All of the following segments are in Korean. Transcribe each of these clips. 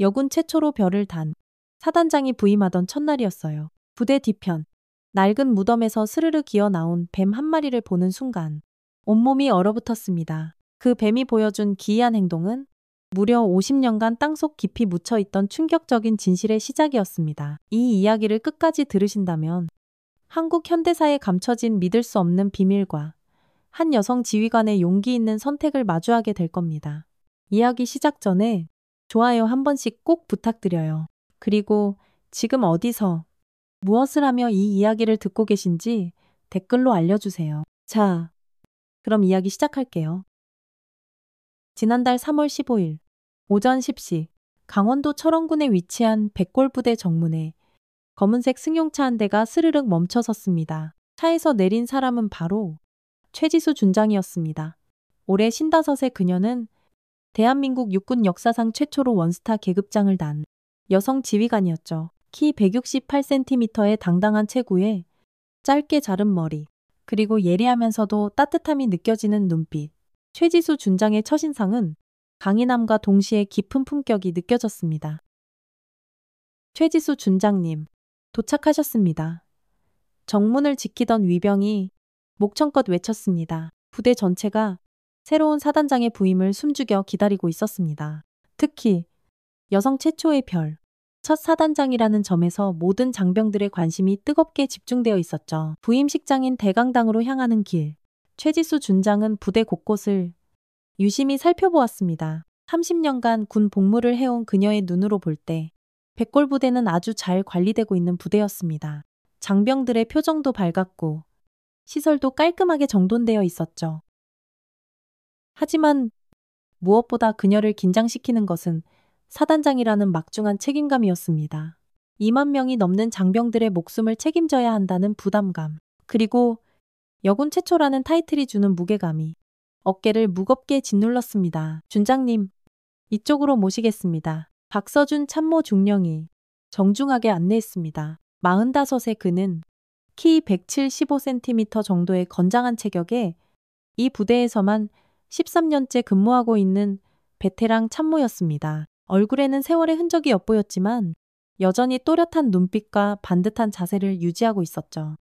여군 최초로 별을 단 사단장이 부임하던 첫날이었어요. 부대 뒤편 낡은 무덤에서 스르르 기어 나온 뱀 한 마리를 보는 순간 온몸이 얼어붙었습니다. 그 뱀이 보여준 기이한 행동은 무려 50년간 땅속 깊이 묻혀있던 충격적인 진실의 시작이었습니다. 이 이야기를 끝까지 들으신다면 한국 현대사에 감춰진 믿을 수 없는 비밀과 한 여성 지휘관의 용기 있는 선택을 마주하게 될 겁니다. 이야기 시작 전에 좋아요 한 번씩 꼭 부탁드려요. 그리고 지금 어디서 무엇을 하며 이 이야기를 듣고 계신지 댓글로 알려주세요. 자, 그럼 이야기 시작할게요. 지난달 3월 15일 오전 10시 강원도 철원군에 위치한 백골부대 정문에 검은색 승용차 한 대가 스르륵 멈춰 섰습니다. 차에서 내린 사람은 바로 최지수 준장이었습니다. 올해 55세 그녀는 대한민국 육군 역사상 최초로 원스타 계급장을 단 여성 지휘관이었죠. 키 168cm의 당당한 체구에 짧게 자른 머리, 그리고 예리하면서도 따뜻함이 느껴지는 눈빛. 최지수 준장의 첫인상은 강인함과 동시에 깊은 품격이 느껴졌습니다. 최지수 준장님, 도착하셨습니다. 정문을 지키던 위병이 목청껏 외쳤습니다. 부대 전체가 새로운 사단장의 부임을 숨죽여 기다리고 있었습니다. 특히 여성 최초의 별, 첫 사단장이라는 점에서 모든 장병들의 관심이 뜨겁게 집중되어 있었죠. 부임식장인 대강당으로 향하는 길, 최지수 준장은 부대 곳곳을 유심히 살펴보았습니다. 30년간 군 복무를 해온 그녀의 눈으로 볼 때 백골부대는 아주 잘 관리되고 있는 부대였습니다. 장병들의 표정도 밝았고 시설도 깔끔하게 정돈되어 있었죠. 하지만 무엇보다 그녀를 긴장시키는 것은 사단장이라는 막중한 책임감이었습니다. 2만 명이 넘는 장병들의 목숨을 책임져야 한다는 부담감, 그리고 여군 최초라는 타이틀이 주는 무게감이 어깨를 무겁게 짓눌렀습니다. 준장님, 이쪽으로 모시겠습니다. 박서준 참모 중령이 정중하게 안내했습니다. 45세 그는 키 175cm 정도의 건장한 체격에 이 부대에서만 13년째 근무하고 있는 베테랑 참모였습니다. 얼굴에는 세월의 흔적이 엿보였지만 여전히 또렷한 눈빛과 반듯한 자세를 유지하고 있었죠.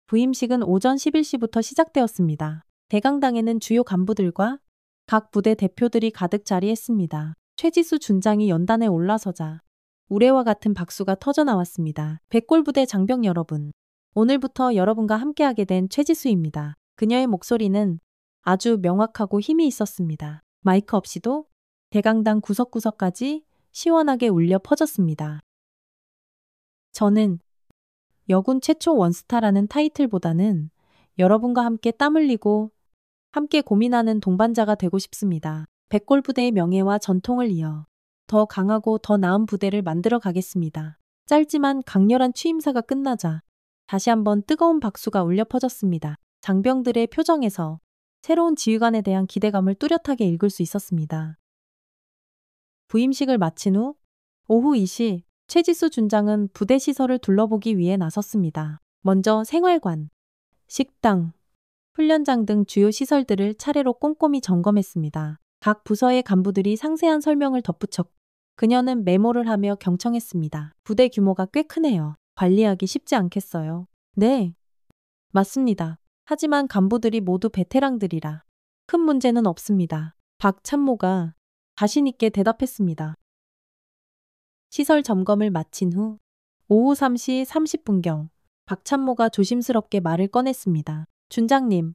부임식은 오전 11시부터 시작되었습니다. 대강당에는 주요 간부들과 각 부대 대표들이 가득 자리했습니다. 최지수 준장이 연단에 올라서자 우레와 같은 박수가 터져나왔습니다. 백골부대 장병 여러분, 오늘부터 여러분과 함께하게 된 최지수입니다. 그녀의 목소리는 아주 명확하고 힘이 있었습니다. 마이크 없이도 대강당 구석구석까지 시원하게 울려 퍼졌습니다. 저는 여군 최초 원스타라는 타이틀보다는 여러분과 함께 땀 흘리고 함께 고민하는 동반자가 되고 싶습니다. 백골부대의 명예와 전통을 이어 더 강하고 더 나은 부대를 만들어 가겠습니다. 짧지만 강렬한 취임사가 끝나자 다시 한번 뜨거운 박수가 울려 퍼졌습니다. 장병들의 표정에서 새로운 지휘관에 대한 기대감을 뚜렷하게 읽을 수 있었습니다. 부임식을 마친 후 오후 2시 최지수 준장은 부대 시설을 둘러보기 위해 나섰습니다. 먼저 생활관, 식당, 훈련장 등 주요 시설들을 차례로 꼼꼼히 점검했습니다. 각 부서의 간부들이 상세한 설명을 덧붙였고 그녀는 메모를 하며 경청했습니다. 부대 규모가 꽤 크네요. 관리하기 쉽지 않겠어요. 네, 맞습니다. 하지만 간부들이 모두 베테랑들이라 큰 문제는 없습니다. 박 참모가 자신 있게 대답했습니다. 시설 점검을 마친 후 오후 3시 30분경 박 참모가 조심스럽게 말을 꺼냈습니다. 준장님,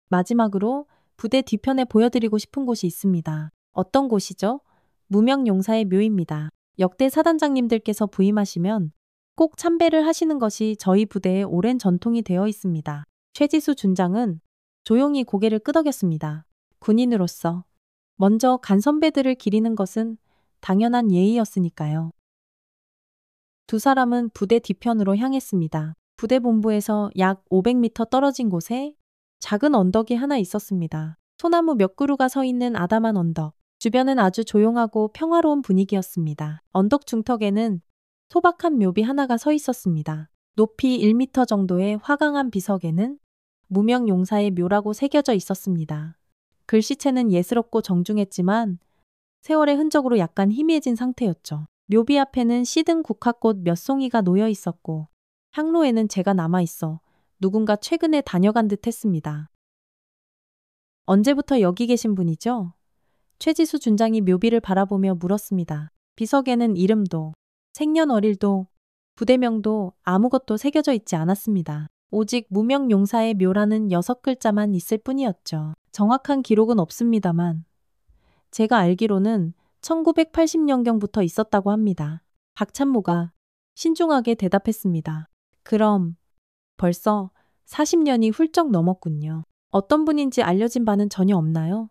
마지막으로 부대 뒤편에 보여드리고 싶은 곳이 있습니다. 어떤 곳이죠? 무명용사의 묘입니다. 역대 사단장님들께서 부임하시면 꼭 참배를 하시는 것이 저희 부대의 오랜 전통이 되어 있습니다. 최지수 준장은 조용히 고개를 끄덕였습니다. 군인으로서 먼저 간 선배들을 기리는 것은 당연한 예의였으니까요. 두 사람은 부대 뒤편으로 향했습니다. 부대 본부에서 약 500m 떨어진 곳에 작은 언덕이 하나 있었습니다. 소나무 몇 그루가 서 있는 아담한 언덕. 주변은 아주 조용하고 평화로운 분위기였습니다. 언덕 중턱에는 소박한 묘비 하나가 서 있었습니다. 높이 1m 정도의 화강한 비석에는 무명용사의 묘라고 새겨져 있었습니다. 글씨체는 예스럽고 정중했지만 세월의 흔적으로 약간 희미해진 상태였죠. 묘비 앞에는 시든 국화꽃 몇 송이가 놓여 있었고 향로에는 제가 남아 있어 누군가 최근에 다녀간 듯 했습니다. 언제부터 여기 계신 분이죠? 최지수 준장이 묘비를 바라보며 물었습니다. 비석에는 이름도, 생년월일도, 부대명도 아무것도 새겨져 있지 않았습니다. 오직 무명용사의 묘라는 6글자만 있을 뿐이었죠. 정확한 기록은 없습니다만 제가 알기로는 1980년경부터 있었다고 합니다. 박찬모가 신중하게 대답했습니다. 그럼 벌써 40년이 훌쩍 넘었군요. 어떤 분인지 알려진 바는 전혀 없나요?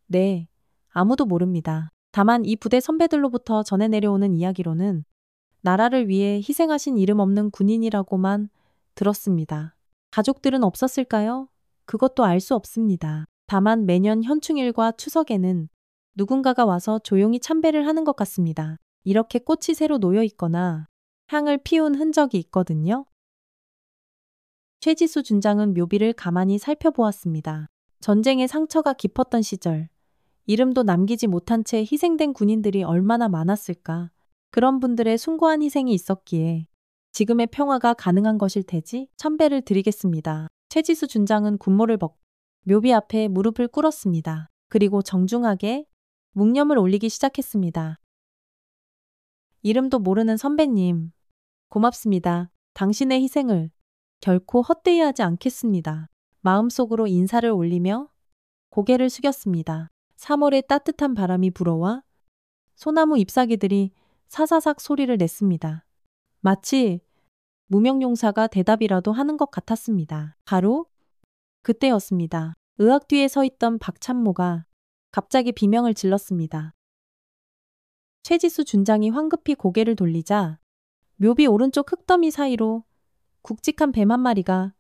네, 아무도 모릅니다. 다만 이 부대 선배들로부터 전해 내려오는 이야기로는 나라를 위해 희생하신 이름 없는 군인이라고만 들었습니다. 가족들은 없었을까요? 그것도 알 수 없습니다. 다만 매년 현충일과 추석에는 누군가가 와서 조용히 참배를 하는 것 같습니다. 이렇게 꽃이 새로 놓여 있거나 향을 피운 흔적이 있거든요. 최지수 준장은 묘비를 가만히 살펴보았습니다. 전쟁의 상처가 깊었던 시절, 이름도 남기지 못한 채 희생된 군인들이 얼마나 많았을까. 그런 분들의 숭고한 희생이 있었기에 지금의 평화가 가능한 것일 테지. 참배를 드리겠습니다. 최지수 준장은 군모를 벗고 묘비 앞에 무릎을 꿇었습니다. 그리고 정중하게 묵념을 올리기 시작했습니다. 이름도 모르는 선배님, 고맙습니다. 당신의 희생을 결코 헛되이 하지 않겠습니다. 마음속으로 인사를 올리며 고개를 숙였습니다. 3월의 따뜻한 바람이 불어와 소나무 잎사귀들이 사사삭 소리를 냈습니다. 마치 무명용사가 대답이라도 하는 것 같았습니다. 바로 그때였습니다. 의학 뒤에 서 있던 박찬모가 갑자기 비명을 질렀습니다. 최지수 준장이 황급히 고개를 돌리자 묘비 오른쪽 흙더미 사이로 굵직한 뱀 한 마리가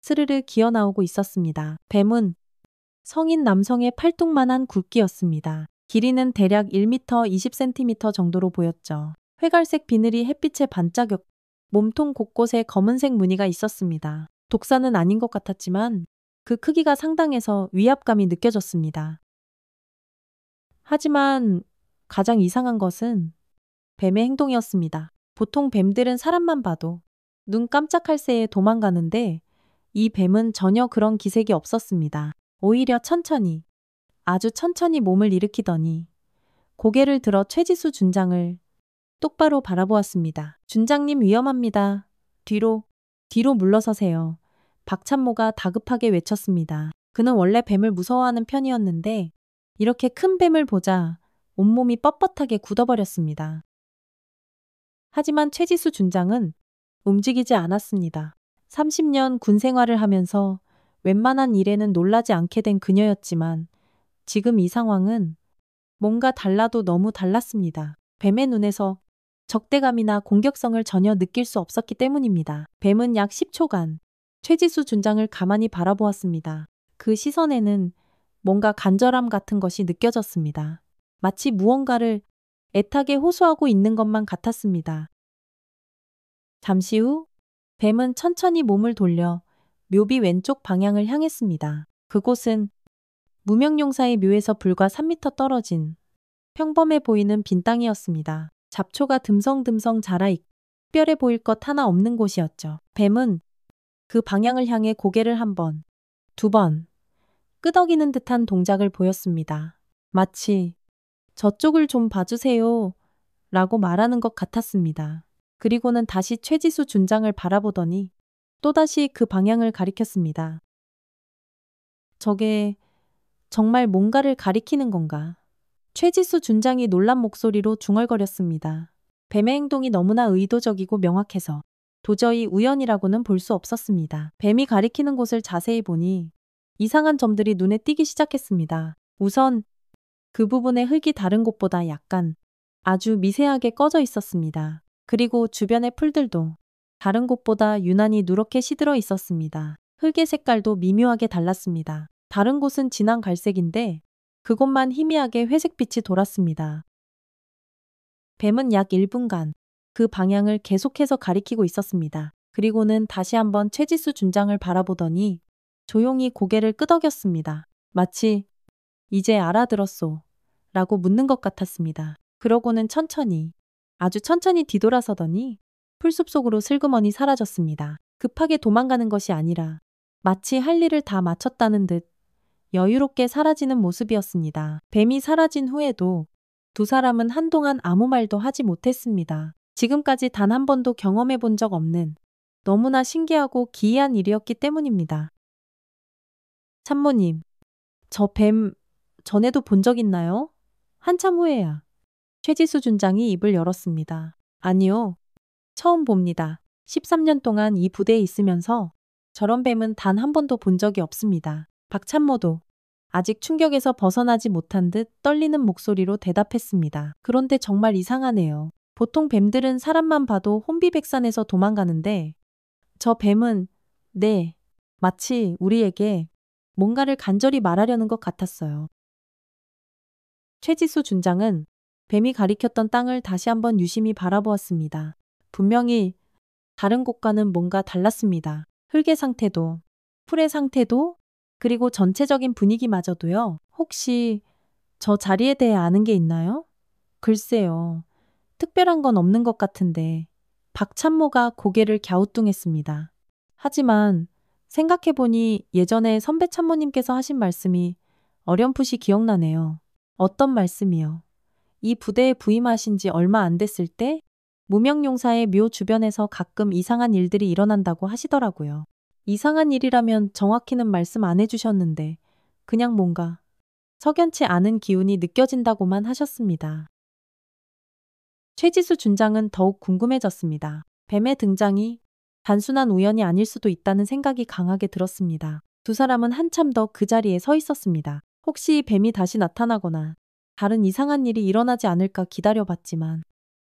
스르르 기어 나오고 있었습니다. 뱀은 성인 남성의 팔뚝만한 굵기였습니다. 길이는 대략 1m 20cm 정도로 보였죠. 회갈색 비늘이 햇빛에 반짝였고 몸통 곳곳에 검은색 무늬가 있었습니다. 독사는 아닌 것 같았지만 그 크기가 상당해서 위압감이 느껴졌습니다. 하지만 가장 이상한 것은 뱀의 행동이었습니다. 보통 뱀들은 사람만 봐도 눈 깜짝할 새에 도망가는데 이 뱀은 전혀 그런 기색이 없었습니다. 오히려 천천히, 아주 천천히 몸을 일으키더니 고개를 들어 최지수 준장을 똑바로 바라보았습니다. 준장님 위험합니다. 뒤로 물러서세요. 박찬모가 다급하게 외쳤습니다. 그는 원래 뱀을 무서워하는 편이었는데 이렇게 큰 뱀을 보자 온몸이 뻣뻣하게 굳어버렸습니다. 하지만 최지수 준장은 움직이지 않았습니다. 30년 군 생활을 하면서 웬만한 일에는 놀라지 않게 된 그녀였지만 지금 이 상황은 뭔가 달라도 너무 달랐습니다. 뱀의 눈에서 적대감이나 공격성을 전혀 느낄 수 없었기 때문입니다. 뱀은 약 10초간 최지수 준장을 가만히 바라보았습니다. 그 시선에는 뭔가 간절함 같은 것이 느껴졌습니다. 마치 무언가를 애타게 호소하고 있는 것만 같았습니다. 잠시 후 뱀은 천천히 몸을 돌려 묘비 왼쪽 방향을 향했습니다. 그곳은 무명용사의 묘에서 불과 3m 떨어진 평범해 보이는 빈 땅이었습니다. 잡초가 듬성듬성 자라있고 특별해 보일 것 하나 없는 곳이었죠. 뱀은 그 방향을 향해 고개를 한 번, 두 번 끄덕이는 듯한 동작을 보였습니다. 마치 저쪽을 좀 봐주세요 라고 말하는 것 같았습니다. 그리고는 다시 최지수 준장을 바라보더니 또다시 그 방향을 가리켰습니다. 저게 정말 뭔가를 가리키는 건가? 최지수 준장이 놀란 목소리로 중얼거렸습니다. 뱀의 행동이 너무나 의도적이고 명확해서 도저히 우연이라고는 볼 수 없었습니다. 뱀이 가리키는 곳을 자세히 보니 이상한 점들이 눈에 띄기 시작했습니다. 우선 그 부분의 흙이 다른 곳보다 약간 아주 미세하게 꺼져 있었습니다. 그리고 주변의 풀들도 다른 곳보다 유난히 누렇게 시들어 있었습니다. 흙의 색깔도 미묘하게 달랐습니다. 다른 곳은 진한 갈색인데 그곳만 희미하게 회색빛이 돌았습니다. 뱀은 약 1분간 그 방향을 계속해서 가리키고 있었습니다. 그리고는 다시 한번 최지수 준장을 바라보더니 조용히 고개를 끄덕였습니다. 마치 이제 알아들었소 라고 묻는 것 같았습니다. 그러고는 천천히, 아주 천천히 뒤돌아서더니 풀숲 속으로 슬그머니 사라졌습니다. 급하게 도망가는 것이 아니라 마치 할 일을 다 마쳤다는 듯 여유롭게 사라지는 모습이었습니다. 뱀이 사라진 후에도 두 사람은 한동안 아무 말도 하지 못했습니다. 지금까지 단 한 번도 경험해 본 적 없는 너무나 신기하고 기이한 일이었기 때문입니다. 참모님, 저 뱀 전에도 본 적 있나요? 한참 후에야 최지수 준장이 입을 열었습니다. 아니요. 처음 봅니다. 13년 동안 이 부대에 있으면서 저런 뱀은 단 한 번도 본 적이 없습니다. 박참모도 아직 충격에서 벗어나지 못한 듯 떨리는 목소리로 대답했습니다. 그런데 정말 이상하네요. 보통 뱀들은 사람만 봐도 혼비백산해서 도망가는데 저 뱀은 네, 마치 우리에게 뭔가를 간절히 말하려는 것 같았어요. 최지수 준장은 뱀이 가리켰던 땅을 다시 한번 유심히 바라보았습니다. 분명히 다른 곳과는 뭔가 달랐습니다. 흙의 상태도, 풀의 상태도, 그리고 전체적인 분위기마저도요. 혹시 저 자리에 대해 아는 게 있나요? 글쎄요. 특별한 건 없는 것 같은데 박참모가 고개를 갸우뚱했습니다. 하지만 생각해보니 예전에 선배 참모님께서 하신 말씀이 어렴풋이 기억나네요. 어떤 말씀이요? 이 부대에 부임하신 지 얼마 안 됐을 때 무명용사의 묘 주변에서 가끔 이상한 일들이 일어난다고 하시더라고요. 이상한 일이라면 정확히는 말씀 안 해주셨는데 그냥 뭔가 석연치 않은 기운이 느껴진다고만 하셨습니다. 최지수 준장은 더욱 궁금해졌습니다. 뱀의 등장이 단순한 우연이 아닐 수도 있다는 생각이 강하게 들었습니다. 두 사람은 한참 더 그 자리에 서 있었습니다. 혹시 뱀이 다시 나타나거나 다른 이상한 일이 일어나지 않을까 기다려봤지만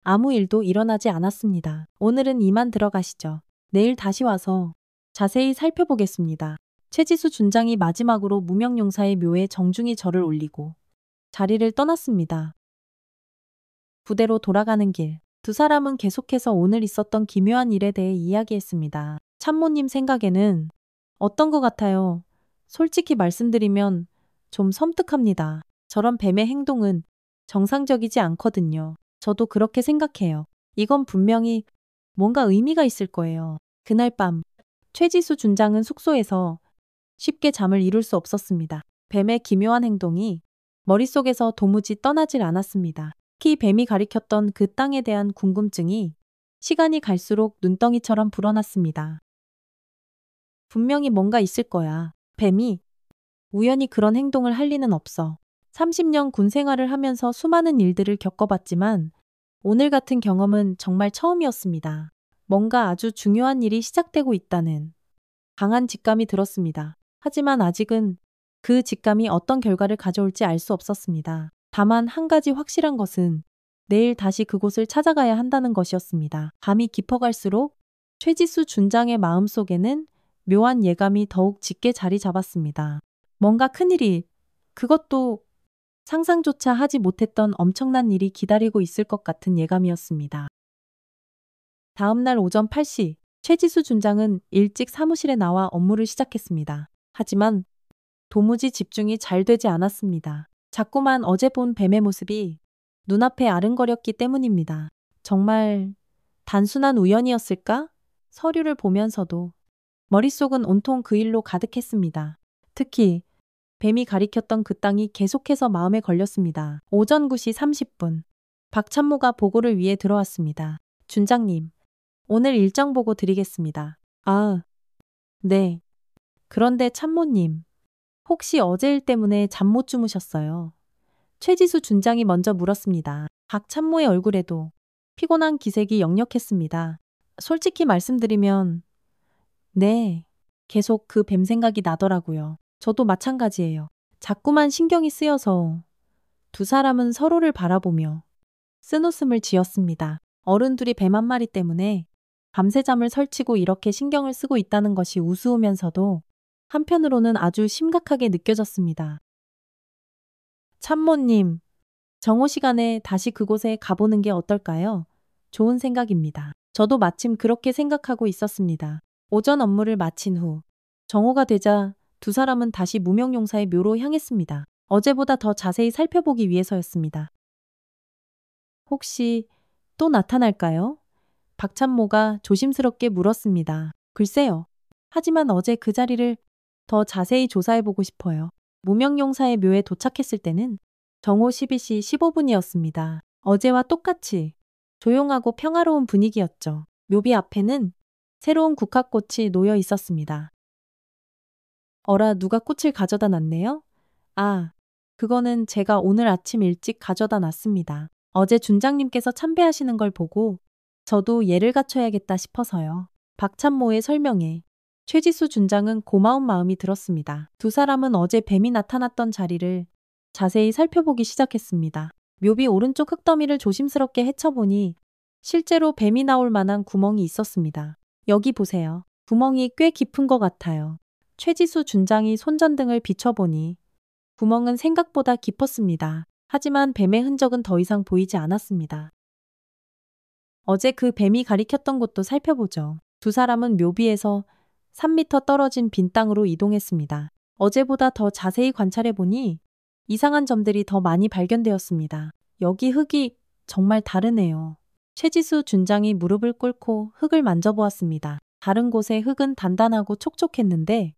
아무 일도 일어나지 않았습니다. 오늘은 이만 들어가시죠. 내일 다시 와서 자세히 살펴보겠습니다. 최지수 준장이 마지막으로 무명용사의 묘에 정중히 절을 올리고 자리를 떠났습니다. 부대로 돌아가는 길, 두 사람은 계속해서 오늘 있었던 기묘한 일에 대해 이야기했습니다. 참모님 생각에는 어떤 것 같아요? 솔직히 말씀드리면 좀 섬뜩합니다. 저런 뱀의 행동은 정상적이지 않거든요. 저도 그렇게 생각해요. 이건 분명히 뭔가 의미가 있을 거예요. 그날 밤, 최지수 준장은 숙소에서 쉽게 잠을 이룰 수 없었습니다. 뱀의 기묘한 행동이 머릿속에서 도무지 떠나질 않았습니다. 특히 뱀이 가리켰던 그 땅에 대한 궁금증이 시간이 갈수록 눈덩이처럼 불어났습니다. 분명히 뭔가 있을 거야. 뱀이 우연히 그런 행동을 할 리는 없어. 30년 군 생활을 하면서 수많은 일들을 겪어봤지만 오늘 같은 경험은 정말 처음이었습니다. 뭔가 아주 중요한 일이 시작되고 있다는 강한 직감이 들었습니다. 하지만 아직은 그 직감이 어떤 결과를 가져올지 알 수 없었습니다. 다만 한 가지 확실한 것은 내일 다시 그곳을 찾아가야 한다는 것이었습니다. 밤이 깊어갈수록 최지수 준장의 마음속에는 묘한 예감이 더욱 짙게 자리 잡았습니다. 뭔가 큰일이, 그것도 상상조차 하지 못했던 엄청난 일이 기다리고 있을 것 같은 예감이었습니다. 다음 날 오전 8시, 최지수 준장은 일찍 사무실에 나와 업무를 시작했습니다. 하지만 도무지 집중이 잘 되지 않았습니다. 자꾸만 어제 본 뱀의 모습이 눈앞에 아른거렸기 때문입니다. 정말 단순한 우연이었을까? 서류를 보면서도 머릿속은 온통 그 일로 가득했습니다. 특히 뱀이 가리켰던 그 땅이 계속해서 마음에 걸렸습니다. 오전 9시 30분, 박참모가 보고를 위해 들어왔습니다. 준장님, 오늘 일정 보고 드리겠습니다. 아, 네. 그런데 참모님, 혹시 어제 일 때문에 잠 못 주무셨어요? 최지수 준장이 먼저 물었습니다. 박 참모의 얼굴에도 피곤한 기색이 역력했습니다. 솔직히 말씀드리면 네, 계속 그 뱀 생각이 나더라고요. 저도 마찬가지예요. 자꾸만 신경이 쓰여서 두 사람은 서로를 바라보며 쓴웃음을 지었습니다. 어른들이 뱀 한 마리 때문에 밤새 잠을 설치고 이렇게 신경을 쓰고 있다는 것이 우스우면서도 한편으로는 아주 심각하게 느껴졌습니다. 참모님, 정오 시간에 다시 그곳에 가보는 게 어떨까요? 좋은 생각입니다. 저도 마침 그렇게 생각하고 있었습니다. 오전 업무를 마친 후 정오가 되자 두 사람은 다시 무명용사의 묘로 향했습니다. 어제보다 더 자세히 살펴보기 위해서였습니다. 혹시 또 나타날까요? 박찬모가 조심스럽게 물었습니다. 글쎄요. 하지만 어제 그 자리를 더 자세히 조사해보고 싶어요. 무명용사의 묘에 도착했을 때는 정오 12시 15분이었습니다. 어제와 똑같이 조용하고 평화로운 분위기였죠. 묘비 앞에는 새로운 국화꽃이 놓여 있었습니다. 어라, 누가 꽃을 가져다 놨네요? 아, 그거는 제가 오늘 아침 일찍 가져다 놨습니다. 어제 준장님께서 참배하시는 걸 보고 저도 예를 갖춰야겠다 싶어서요. 박찬모의 설명에 최지수 준장은 고마운 마음이 들었습니다. 두 사람은 어제 뱀이 나타났던 자리를 자세히 살펴보기 시작했습니다. 묘비 오른쪽 흙더미를 조심스럽게 헤쳐보니 실제로 뱀이 나올 만한 구멍이 있었습니다. 여기 보세요. 구멍이 꽤 깊은 것 같아요. 최지수 준장이 손전등을 비춰보니 구멍은 생각보다 깊었습니다. 하지만 뱀의 흔적은 더 이상 보이지 않았습니다. 어제 그 뱀이 가리켰던 곳도 살펴보죠. 두 사람은 묘비에서 3m 떨어진 빈 땅으로 이동했습니다. 어제보다 더 자세히 관찰해보니 이상한 점들이 더 많이 발견되었습니다. 여기 흙이 정말 다르네요. 최지수 준장이 무릎을 꿇고 흙을 만져보았습니다. 다른 곳의 흙은 단단하고 촉촉했는데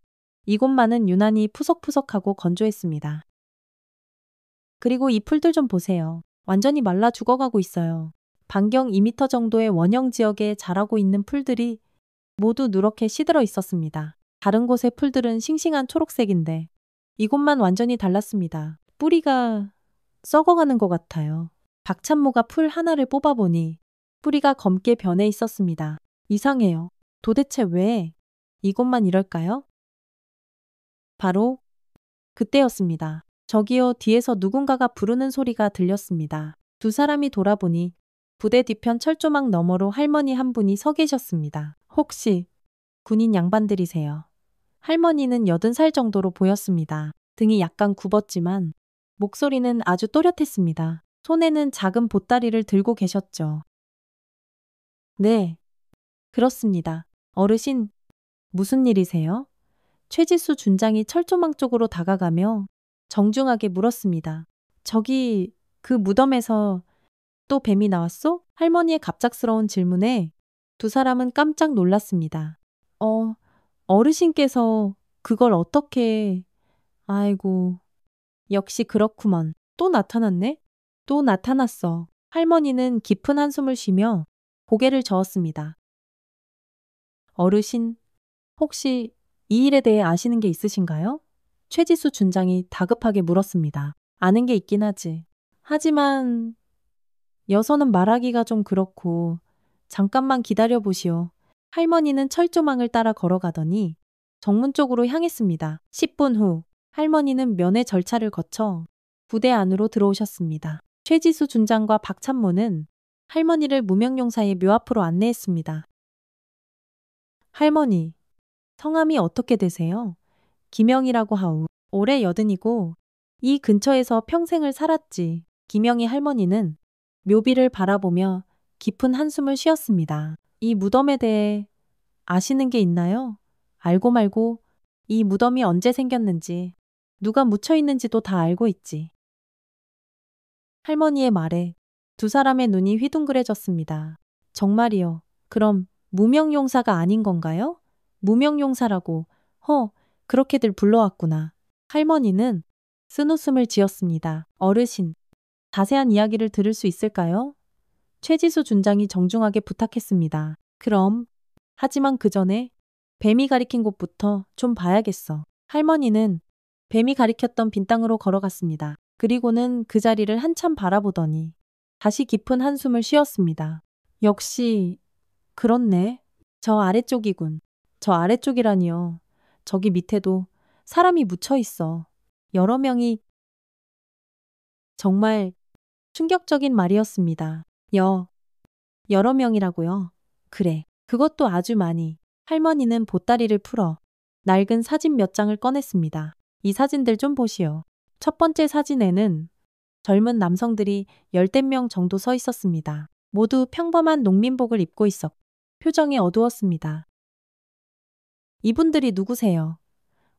이곳만은 유난히 푸석푸석하고 건조했습니다. 그리고 이 풀들 좀 보세요. 완전히 말라 죽어가고 있어요. 반경 2m 정도의 원형 지역에 자라고 있는 풀들이 모두 누렇게 시들어 있었습니다. 다른 곳의 풀들은 싱싱한 초록색인데 이곳만 완전히 달랐습니다. 뿌리가 썩어가는 것 같아요. 박찬모가 풀 하나를 뽑아보니 뿌리가 검게 변해 있었습니다. 이상해요. 도대체 왜 이곳만 이럴까요? 바로 그때였습니다. 저기요, 뒤에서 누군가가 부르는 소리가 들렸습니다. 두 사람이 돌아보니 부대 뒤편 철조망 너머로 할머니 한 분이 서 계셨습니다. 혹시 군인 양반들이세요? 할머니는 80살 정도로 보였습니다. 등이 약간 굽었지만 목소리는 아주 또렷했습니다. 손에는 작은 보따리를 들고 계셨죠. 네, 그렇습니다. 어르신, 무슨 일이세요? 최지수 준장이 철조망 쪽으로 다가가며 정중하게 물었습니다. 저기 그 무덤에서 또 뱀이 나왔소? 할머니의 갑작스러운 질문에 두 사람은 깜짝 놀랐습니다. 어르신께서 그걸 어떻게... 아이고, 역시 그렇구먼. 또 나타났네? 또 나타났어. 할머니는 깊은 한숨을 쉬며 고개를 저었습니다. 어르신, 혹시 이 일에 대해 아시는 게 있으신가요? 최지수 준장이 다급하게 물었습니다. 아는 게 있긴 하지. 하지만 여서는 말하기가 좀 그렇고 잠깐만 기다려 보시오. 할머니는 철조망을 따라 걸어가더니 정문 쪽으로 향했습니다. 10분 후 할머니는 면회 절차를 거쳐 부대 안으로 들어오셨습니다. 최지수 준장과 박찬모는 할머니를 무명용사의 묘 앞으로 안내했습니다. 할머니, 성함이 어떻게 되세요? 김영이라고 하오. 올해 80이고 이 근처에서 평생을 살았지. 김영희 할머니는 묘비를 바라보며 깊은 한숨을 쉬었습니다. 이 무덤에 대해 아시는 게 있나요? 알고 말고 이 무덤이 언제 생겼는지, 누가 묻혀 있는지도 다 알고 있지. 할머니의 말에 두 사람의 눈이 휘둥그레졌습니다. 정말이요. 그럼 무명용사가 아닌 건가요? 무명용사라고 그렇게들 불러왔구나. 할머니는 쓴웃음을 지었습니다. 어르신, 자세한 이야기를 들을 수 있을까요? 최지수 준장이 정중하게 부탁했습니다. 그럼, 하지만 그 전에 뱀이 가리킨 곳부터 좀 봐야겠어. 할머니는 뱀이 가리켰던 빈 땅으로 걸어갔습니다. 그리고는 그 자리를 한참 바라보더니 다시 깊은 한숨을 쉬었습니다. 역시 그렇네. 저 아래쪽이군. 저 아래쪽이라니요. 저기 밑에도 사람이 묻혀 있어. 여러 명이. 정말 충격적인 말이었습니다. 여러 명이라고요? 그래. 그것도 아주 많이. 할머니는 보따리를 풀어 낡은 사진 몇 장을 꺼냈습니다. 이 사진들 좀 보시오. 첫 번째 사진에는 젊은 남성들이 10명 정도 서 있었습니다. 모두 평범한 농민복을 입고 있었고 표정이 어두웠습니다. 이분들이 누구세요?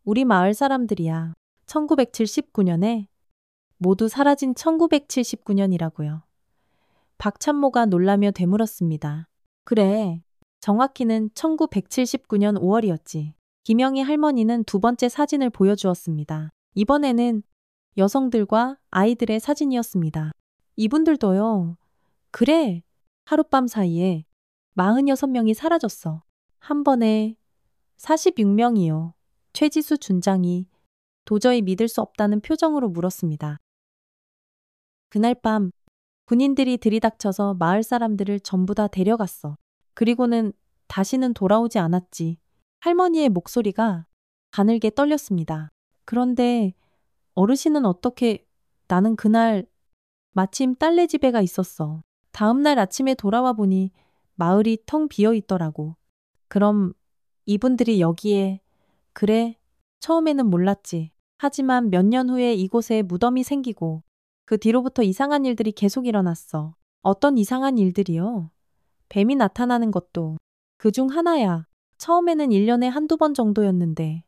우리 마을 사람들이야. 1979년에 모두 사라진 1979년이라고요. 박찬모가 놀라며 되물었습니다. 그래, 정확히는 1979년 5월이었지. 김영희 할머니는 두 번째 사진을 보여주었습니다. 이번에는 여성들과 아이들의 사진이었습니다. 이분들도요. 그래, 하룻밤 사이에 46명이 사라졌어. 한 번에 46명이요. 최지수 준장이 도저히 믿을 수 없다는 표정으로 물었습니다. 그날 밤 군인들이 들이닥쳐서 마을 사람들을 전부 다 데려갔어. 그리고는 다시는 돌아오지 않았지. 할머니의 목소리가 가늘게 떨렸습니다. 그런데 어르신은 어떻게... 나는 그날 마침 딸네 집에가 있었어. 다음날 아침에 돌아와 보니 마을이 텅 비어 있더라고. 그럼 이분들이 여기에... 그래, 처음에는 몰랐지. 하지만 몇 년 후에 이곳에 무덤이 생기고 그 뒤로부터 이상한 일들이 계속 일어났어. 어떤 이상한 일들이요? 뱀이 나타나는 것도 그중 하나야. 처음에는 1년에 한두 번 정도였는데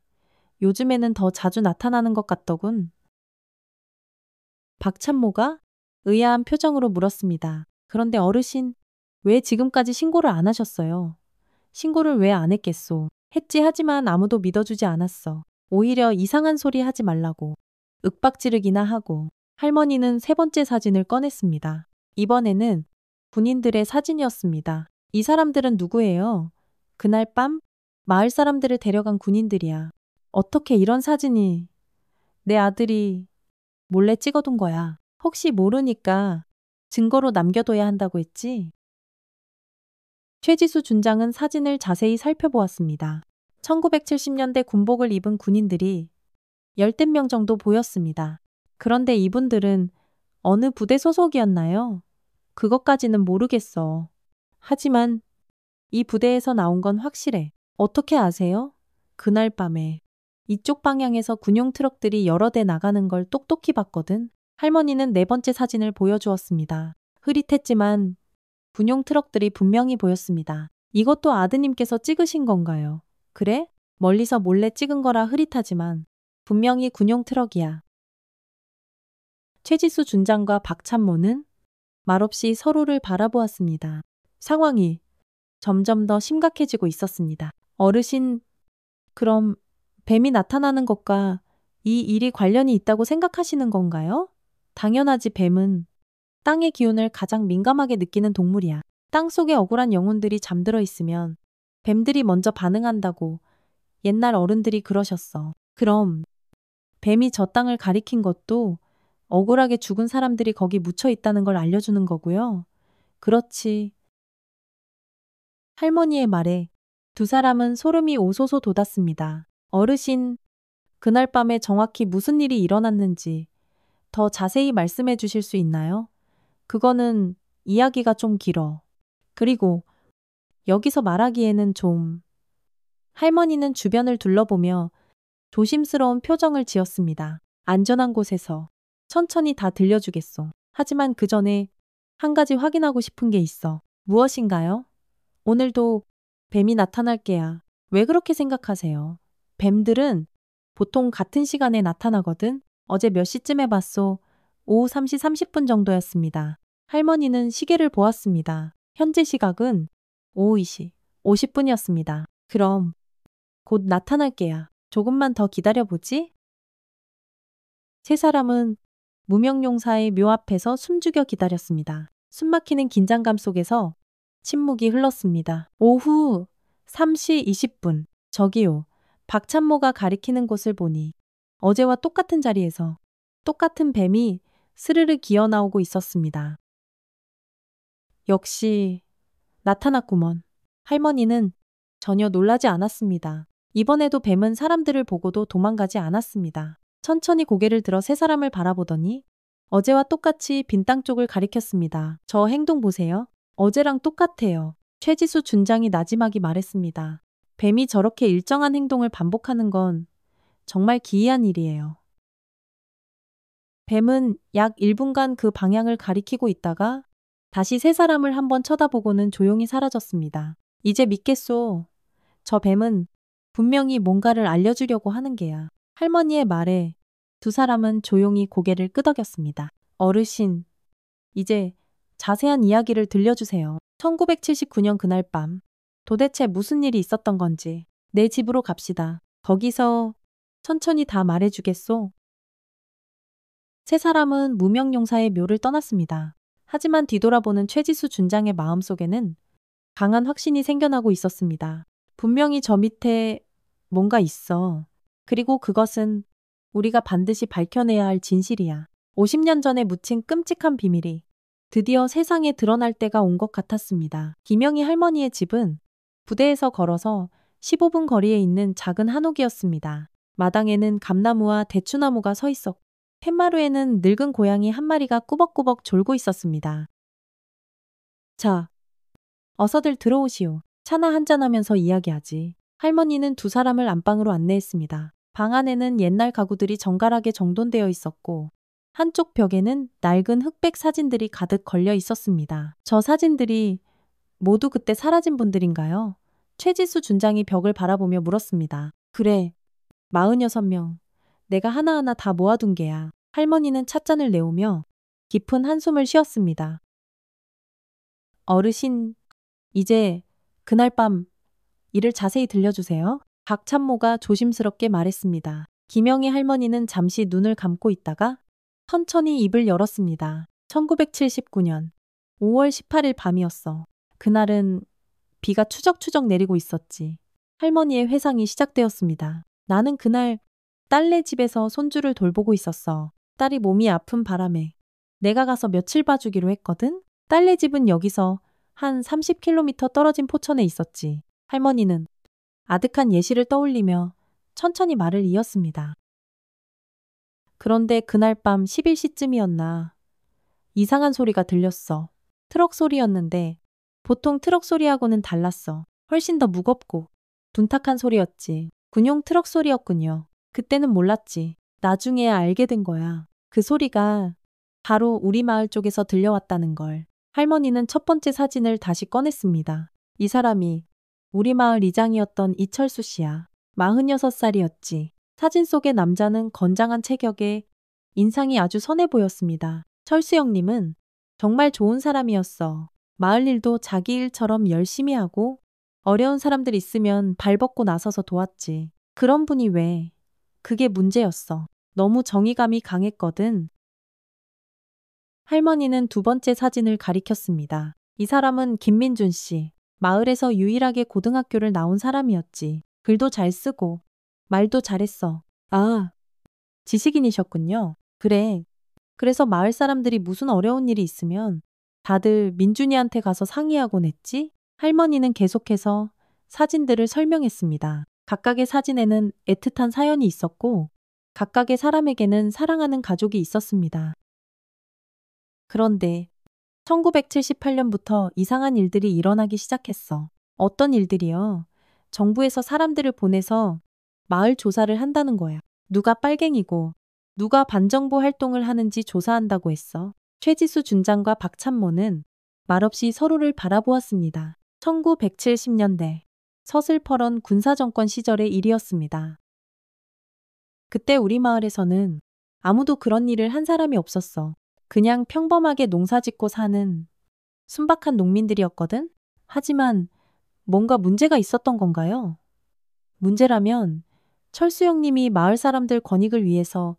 요즘에는 더 자주 나타나는 것 같더군. 박찬모가 의아한 표정으로 물었습니다. 그런데 어르신, 왜 지금까지 신고를 안 하셨어요? 신고를 왜 안 했겠소? 했지 하지만 아무도 믿어주지 않았어. 오히려 이상한 소리 하지 말라고 윽박지르기나 하고. 할머니는 세 번째 사진을 꺼냈습니다. 이번에는 군인들의 사진이었습니다. 이 사람들은 누구예요? 그날 밤 마을 사람들을 데려간 군인들이야. 어떻게 이런 사진이... 내 아들이 몰래 찍어둔 거야. 혹시 모르니까 증거로 남겨둬야 한다고 했지? 최지수 준장은 사진을 자세히 살펴보았습니다. 1970년대 군복을 입은 군인들이 열댓 명 정도 보였습니다. 그런데 이분들은 어느 부대 소속이었나요? 그것까지는 모르겠어. 하지만 이 부대에서 나온 건 확실해. 어떻게 아세요? 그날 밤에 이쪽 방향에서 군용 트럭들이 여러 대 나가는 걸 똑똑히 봤거든. 할머니는 네 번째 사진을 보여주었습니다. 흐릿했지만 군용 트럭들이 분명히 보였습니다. 이것도 아드님께서 찍으신 건가요? 그래? 멀리서 몰래 찍은 거라 흐릿하지만 분명히 군용 트럭이야. 최지수 준장과 박찬모는 말없이 서로를 바라보았습니다. 상황이 점점 더 심각해지고 있었습니다. 어르신, 그럼 뱀이 나타나는 것과 이 일이 관련이 있다고 생각하시는 건가요? 당연하지. 뱀은 땅의 기운을 가장 민감하게 느끼는 동물이야. 땅 속에 억울한 영혼들이 잠들어 있으면 뱀들이 먼저 반응한다고 옛날 어른들이 그러셨어. 그럼 뱀이 저 땅을 가리킨 것도 억울하게 죽은 사람들이 거기 묻혀 있다는 걸 알려주는 거고요. 그렇지. 할머니의 말에 두 사람은 소름이 오소소 돋았습니다. 어르신, 그날 밤에 정확히 무슨 일이 일어났는지 더 자세히 말씀해 주실 수 있나요? 그거는 이야기가 좀 길어. 그리고 여기서 말하기에는 좀... 할머니는 주변을 둘러보며 조심스러운 표정을 지었습니다. 안전한 곳에서 천천히 다 들려주겠소. 하지만 그 전에 한 가지 확인하고 싶은 게 있어. 무엇인가요? 오늘도 뱀이 나타날 게야. 왜 그렇게 생각하세요? 뱀들은 보통 같은 시간에 나타나거든. 어제 몇 시쯤에 봤소? 오후 3시 30분 정도였습니다. 할머니는 시계를 보았습니다. 현재 시각은 오후 2시 50분이었습니다. 그럼 곧 나타날 게야. 조금만 더 기다려보지? 세 사람은 무명용사의 묘 앞에서 숨죽여 기다렸습니다. 숨막히는 긴장감 속에서 침묵이 흘렀습니다. 오후 3시 20분. 저기요. 박찬모가 가리키는 곳을 보니 어제와 똑같은 자리에서 똑같은 뱀이 스르르 기어 나오고 있었습니다. 역시 나타났구먼. 할머니는 전혀 놀라지 않았습니다. 이번에도 뱀은 사람들을 보고도 도망가지 않았습니다. 천천히 고개를 들어 세 사람을 바라보더니 어제와 똑같이 빈 땅 쪽을 가리켰습니다. 저 행동 보세요. 어제랑 똑같아요. 최지수 준장이 나지막이 말했습니다. 뱀이 저렇게 일정한 행동을 반복하는 건 정말 기이한 일이에요. 뱀은 약 1분간 그 방향을 가리키고 있다가 다시 세 사람을 한번 쳐다보고는 조용히 사라졌습니다. 이제 믿겠소. 저 뱀은 분명히 뭔가를 알려주려고 하는 게야. 할머니의 말에 두 사람은 조용히 고개를 끄덕였습니다. 어르신, 이제 자세한 이야기를 들려주세요. 1979년 그날 밤, 도대체 무슨 일이 있었던 건지. 내 집으로 갑시다. 거기서 천천히 다 말해주겠소. 세 사람은 무명용사의 묘를 떠났습니다. 하지만 뒤돌아보는 최지수 준장의 마음속에는 강한 확신이 생겨나고 있었습니다. 분명히 저 밑에 뭔가 있어. 그리고 그것은 우리가 반드시 밝혀내야 할 진실이야. 50년 전에 묻힌 끔찍한 비밀이 드디어 세상에 드러날 때가 온 것 같았습니다. 김영희 할머니의 집은 부대에서 걸어서 15분 거리에 있는 작은 한옥이었습니다. 마당에는 감나무와 대추나무가 서 있었고 팻마루에는 늙은 고양이 한 마리가 꾸벅꾸벅 졸고 있었습니다. 자, 어서들 들어오시오. 차나 한잔하면서 이야기하지. 할머니는 두 사람을 안방으로 안내했습니다. 방 안에는 옛날 가구들이 정갈하게 정돈되어 있었고 한쪽 벽에는 낡은 흑백 사진들이 가득 걸려 있었습니다. 저 사진들이 모두 그때 사라진 분들인가요? 최지수 준장이 벽을 바라보며 물었습니다. 그래, 46명. 내가 하나하나 다 모아둔 게야. 할머니는 찻잔을 내오며 깊은 한숨을 쉬었습니다. 어르신, 이제 그날 밤 일을 자세히 들려주세요. 박찬모가 조심스럽게 말했습니다. 김영희 할머니는 잠시 눈을 감고 있다가 천천히 입을 열었습니다. 1979년 5월 18일 밤이었어. 그날은 비가 추적추적 내리고 있었지. 할머니의 회상이 시작되었습니다. 나는 그날 딸네 집에서 손주를 돌보고 있었어. 딸이 몸이 아픈 바람에 내가 가서 며칠 봐주기로 했거든. 딸네 집은 여기서 한 30km 떨어진 포천에 있었지. 할머니는 아득한 예시를 떠올리며 천천히 말을 이었습니다. 그런데 그날 밤 11시쯤이었나 이상한 소리가 들렸어. 트럭 소리였는데 보통 트럭 소리하고는 달랐어. 훨씬 더 무겁고 둔탁한 소리였지. 군용 트럭 소리였군요. 그때는 몰랐지. 나중에야 알게 된 거야. 그 소리가 바로 우리 마을 쪽에서 들려왔다는 걸. 할머니는 첫 번째 사진을 다시 꺼냈습니다. 이 사람이 우리 마을 이장이었던 이철수 씨야. 46살이었지. 사진 속의 남자는 건장한 체격에 인상이 아주 선해 보였습니다. 철수 형님은 정말 좋은 사람이었어. 마을 일도 자기 일처럼 열심히 하고 어려운 사람들 있으면 발벗고 나서서 도왔지. 그런 분이 왜? 그게 문제였어. 너무 정의감이 강했거든. 할머니는 두 번째 사진을 가리켰습니다. 이 사람은 김민준 씨. 마을에서 유일하게 고등학교를 나온 사람이었지. 글도 잘 쓰고 말도 잘했어. 아, 지식인이셨군요. 그래. 그래서 마을 사람들이 무슨 어려운 일이 있으면 다들 민준이한테 가서 상의하곤 했지? 할머니는 계속해서 사진들을 설명했습니다. 각각의 사진에는 애틋한 사연이 있었고 각각의 사람에게는 사랑하는 가족이 있었습니다. 그런데 1978년부터 이상한 일들이 일어나기 시작했어. 어떤 일들이요? 정부에서 사람들을 보내서 마을 조사를 한다는 거야. 누가 빨갱이고 누가 반정부 활동을 하는지 조사한다고 했어. 최지수 준장과 박찬모는 말없이 서로를 바라보았습니다. 1970년대 서슬퍼런 군사정권 시절의 일이었습니다. 그때 우리 마을에서는 아무도 그런 일을 한 사람이 없었어. 그냥 평범하게 농사 짓고 사는 순박한 농민들이었거든? 하지만 뭔가 문제가 있었던 건가요? 문제라면 철수 형님이 마을 사람들 권익을 위해서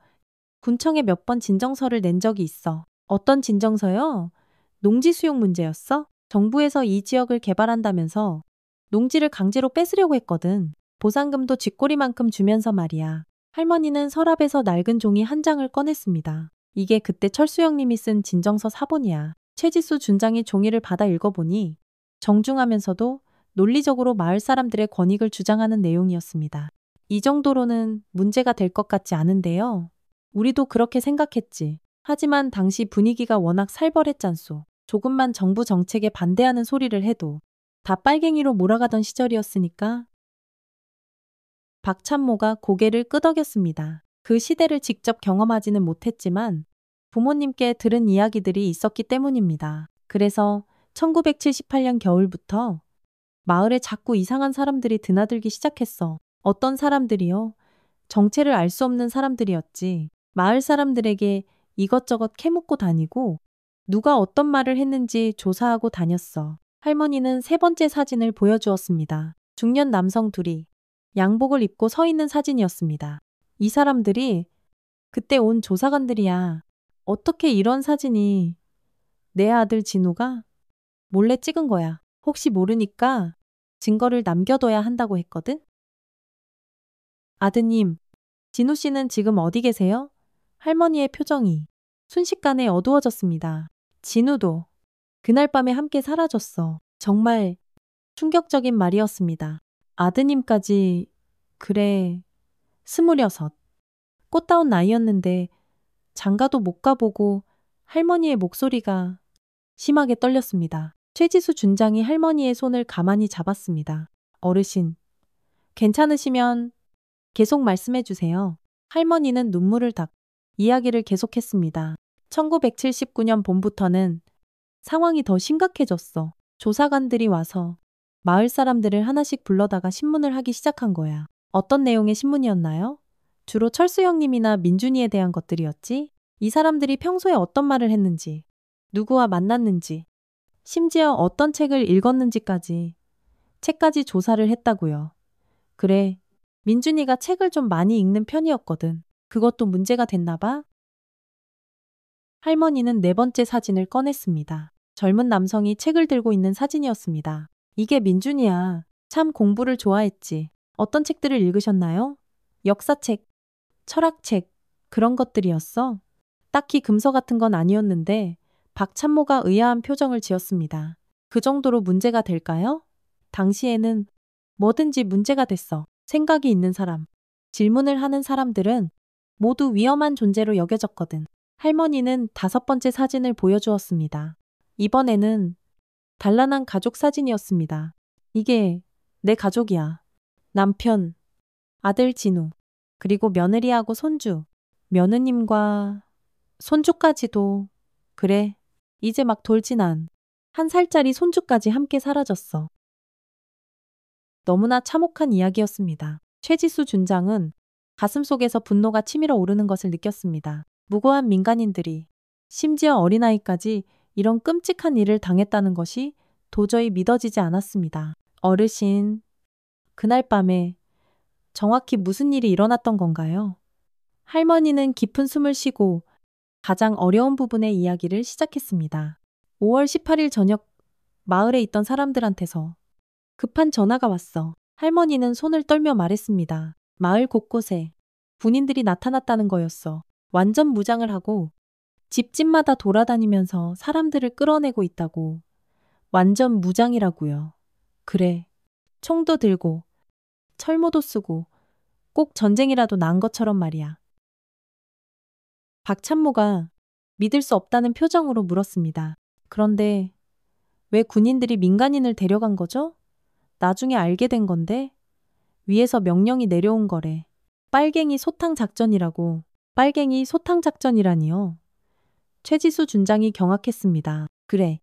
군청에 몇 번 진정서를 낸 적이 있어. 어떤 진정서요? 농지 수용 문제였어? 정부에서 이 지역을 개발한다면서 농지를 강제로 뺏으려고 했거든. 보상금도 쥐꼬리만큼 주면서 말이야. 할머니는 서랍에서 낡은 종이 한 장을 꺼냈습니다. 이게 그때 철수 형님이 쓴 진정서 사본이야. 최지수 준장이 종이를 받아 읽어보니 정중하면서도 논리적으로 마을 사람들의 권익을 주장하는 내용이었습니다. 이 정도로는 문제가 될 것 같지 않은데요. 우리도 그렇게 생각했지. 하지만 당시 분위기가 워낙 살벌했잖소. 조금만 정부 정책에 반대하는 소리를 해도 다 빨갱이로 몰아가던 시절이었으니까. 박찬모가 고개를 끄덕였습니다. 그 시대를 직접 경험하지는 못했지만 부모님께 들은 이야기들이 있었기 때문입니다. 그래서 1978년 겨울부터 마을에 자꾸 이상한 사람들이 드나들기 시작했어. 어떤 사람들이요? 정체를 알 수 없는 사람들이었지. 마을 사람들에게 이것저것 캐묻고 다니고 누가 어떤 말을 했는지 조사하고 다녔어. 할머니는 세 번째 사진을 보여주었습니다. 중년 남성 둘이 양복을 입고 서 있는 사진이었습니다. 이 사람들이 그때 온 조사관들이야. 어떻게 이런 사진이 내 아들 진우가 몰래 찍은 거야. 혹시 모르니까 증거를 남겨둬야 한다고 했거든? 아드님, 진우 씨는 지금 어디 계세요? 할머니의 표정이 순식간에 어두워졌습니다. 진우도 그날 밤에 함께 사라졌어. 정말 충격적인 말이었습니다. 아드님까지, 그래, 26. 꽃다운 나이였는데 장가도 못 가보고 할머니의 목소리가 심하게 떨렸습니다. 최지수 준장이 할머니의 손을 가만히 잡았습니다. 어르신, 괜찮으시면 계속 말씀해 주세요. 할머니는 눈물을 닦 이야기를 계속했습니다. 1979년 봄부터는 상황이 더 심각해졌어. 조사관들이 와서 마을 사람들을 하나씩 불러다가 신문을 하기 시작한 거야. 어떤 내용의 신문이었나요? 주로 철수 형님이나 민준이에 대한 것들이었지? 이 사람들이 평소에 어떤 말을 했는지, 누구와 만났는지, 심지어 어떤 책을 읽었는지까지 책까지 조사를 했다고요. 그래, 민준이가 책을 좀 많이 읽는 편이었거든. 그것도 문제가 됐나 봐? 할머니는 네 번째 사진을 꺼냈습니다. 젊은 남성이 책을 들고 있는 사진이었습니다. 이게 민준이야. 참 공부를 좋아했지. 어떤 책들을 읽으셨나요? 역사책, 철학책, 그런 것들이었어. 딱히 금서 같은 건 아니었는데 박찬모가 의아한 표정을 지었습니다. 그 정도로 문제가 될까요? 당시에는 뭐든지 문제가 됐어. 생각이 있는 사람, 질문을 하는 사람들은 모두 위험한 존재로 여겨졌거든. 할머니는 다섯 번째 사진을 보여주었습니다. 이번에는 단란한 가족 사진이었습니다. 이게 내 가족이야. 남편, 아들 진우, 그리고 며느리하고 손주, 며느님과 손주까지도. 그래, 이제 막 돌진한 1살짜리 손주까지 함께 사라졌어. 너무나 참혹한 이야기였습니다. 최지수 준장은 가슴속에서 분노가 치밀어 오르는 것을 느꼈습니다. 무고한 민간인들이, 심지어 어린아이까지 이런 끔찍한 일을 당했다는 것이 도저히 믿어지지 않았습니다. 어르신, 그날 밤에 정확히 무슨 일이 일어났던 건가요? 할머니는 깊은 숨을 쉬고 가장 어려운 부분의 이야기를 시작했습니다. 5월 18일 저녁 마을에 있던 사람들한테서 급한 전화가 왔어. 할머니는 손을 떨며 말했습니다. 마을 곳곳에 군인들이 나타났다는 거였어. 완전 무장을 하고 집집마다 돌아다니면서 사람들을 끌어내고 있다고. 완전 무장이라고요. 그래. 총도 들고 철모도 쓰고 꼭 전쟁이라도 난 것처럼 말이야. 박찬모가 믿을 수 없다는 표정으로 물었습니다. 그런데 왜 군인들이 민간인을 데려간 거죠? 나중에 알게 된 건데 위에서 명령이 내려온 거래. 빨갱이 소탕 작전이라고. 빨갱이 소탕 작전이라니요. 최지수 준장이 경악했습니다. 그래.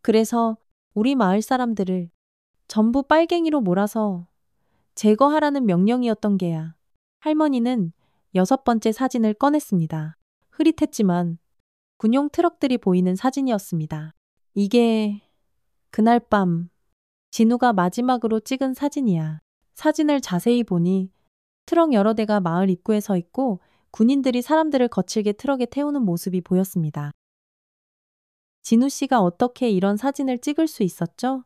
그래서 우리 마을 사람들을 전부 빨갱이로 몰아서 제거하라는 명령이었던 게야. 할머니는 여섯 번째 사진을 꺼냈습니다. 흐릿했지만 군용 트럭들이 보이는 사진이었습니다. 이게 그날 밤 진우가 마지막으로 찍은 사진이야. 사진을 자세히 보니 트럭 여러 대가 마을 입구에 서 있고 군인들이 사람들을 거칠게 트럭에 태우는 모습이 보였습니다. 진우 씨가 어떻게 이런 사진을 찍을 수 있었죠?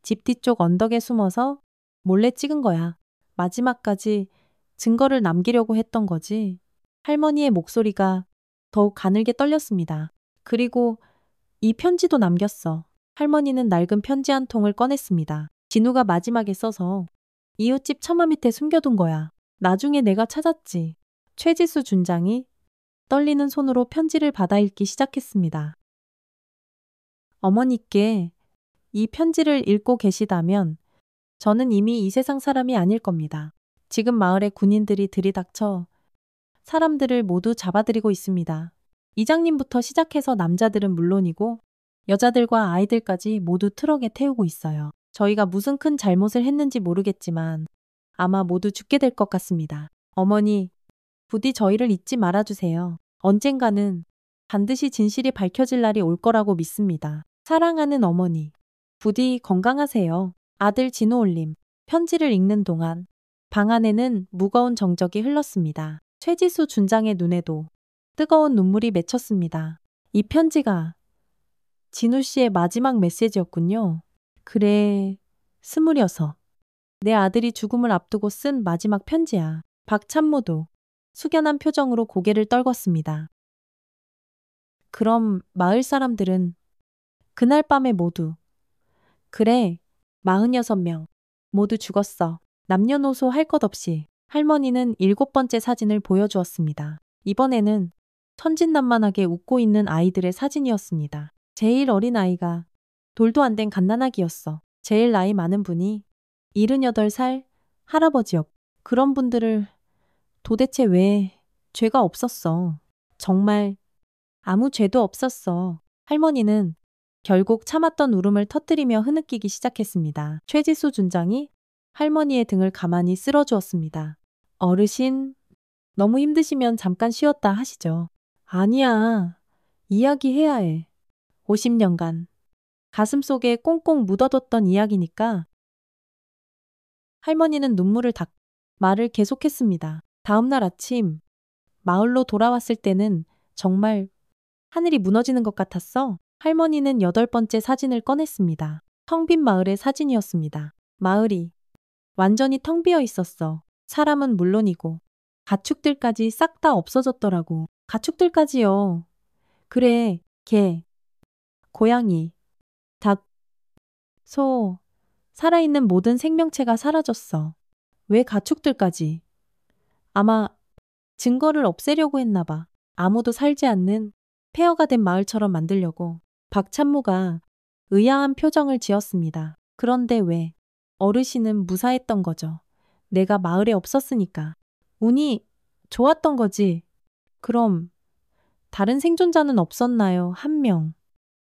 집 뒤쪽 언덕에 숨어서 몰래 찍은 거야. 마지막까지 증거를 남기려고 했던 거지. 할머니의 목소리가 더욱 가늘게 떨렸습니다. 그리고 이 편지도 남겼어. 할머니는 낡은 편지 한 통을 꺼냈습니다. 진우가 마지막에 써서 이웃집 처마 밑에 숨겨둔 거야. 나중에 내가 찾았지. 최지수 준장이 떨리는 손으로 편지를 받아 읽기 시작했습니다. 어머니께 이 편지를 읽고 계시다면 저는 이미 이 세상 사람이 아닐 겁니다. 지금 마을에 군인들이 들이닥쳐 사람들을 모두 잡아들이고 있습니다. 이장님부터 시작해서 남자들은 물론이고 여자들과 아이들까지 모두 트럭에 태우고 있어요. 저희가 무슨 큰 잘못을 했는지 모르겠지만 아마 모두 죽게 될 것 같습니다. 어머니, 부디 저희를 잊지 말아주세요. 언젠가는 반드시 진실이 밝혀질 날이 올 거라고 믿습니다. 사랑하는 어머니, 부디 건강하세요. 아들 진호 올림. 편지를 읽는 동안 방 안에는 무거운 정적이 흘렀습니다. 최지수 준장의 눈에도 뜨거운 눈물이 맺혔습니다. 이 편지가 진우 씨의 마지막 메시지였군요. 그래, 26. 내 아들이 죽음을 앞두고 쓴 마지막 편지야. 박찬모도 숙연한 표정으로 고개를 떨궜습니다. 그럼 마을 사람들은 그날 밤에 모두, 그래, 46명 모두 죽었어. 남녀노소 할 것 없이 할머니는 7번째 사진을 보여주었습니다. 이번에는 천진난만하게 웃고 있는 아이들의 사진이었습니다. 제일 어린 아이가 돌도 안 된 갓난아기였어. 제일 나이 많은 분이 78살 할아버지였고, 그런 분들을 도대체 왜 죄가 없었어. 정말 아무 죄도 없었어. 할머니는 결국 참았던 울음을 터뜨리며 흐느끼기 시작했습니다. 최지수 준장이 할머니의 등을 가만히 쓸어주었습니다. 어르신, 너무 힘드시면 잠깐 쉬었다 하시죠. 아니야, 이야기해야 해. 50년간 가슴속에 꽁꽁 묻어뒀던 이야기니까. 할머니는 눈물을 닦 말을 계속했습니다. 다음날 아침 마을로 돌아왔을 때는 정말 하늘이 무너지는 것 같았어. 할머니는 8번째 사진을 꺼냈습니다. 텅 빈 마을의 사진이었습니다. 마을이 완전히 텅 비어 있었어. 사람은 물론이고 가축들까지 싹 다 없어졌더라고. 가축들까지요. 그래, 개, 고양이, 닭, 소, 살아있는 모든 생명체가 사라졌어. 왜 가축들까지? 아마 증거를 없애려고 했나 봐. 아무도 살지 않는 폐허가 된 마을처럼 만들려고. 박찬모가 의아한 표정을 지었습니다. 그런데 왜? 어르신은 무사했던 거죠. 내가 마을에 없었으니까. 운이 좋았던 거지. 그럼 다른 생존자는 없었나요? 한 명.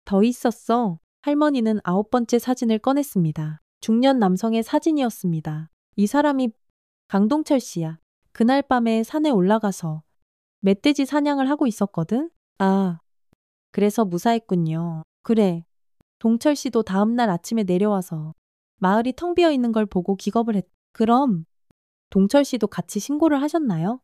더 있었어. 할머니는 9번째 사진을 꺼냈습니다. 중년 남성의 사진이었습니다. 이 사람이 강동철 씨야. 그날 밤에 산에 올라가서 멧돼지 사냥을 하고 있었거든? 아, 그래서 무사했군요. 그래. 동철 씨도 다음날 아침에 내려와서 마을이 텅 비어 있는 걸 보고 기겁을 했. 그럼 동철 씨도 같이 신고를 하셨나요?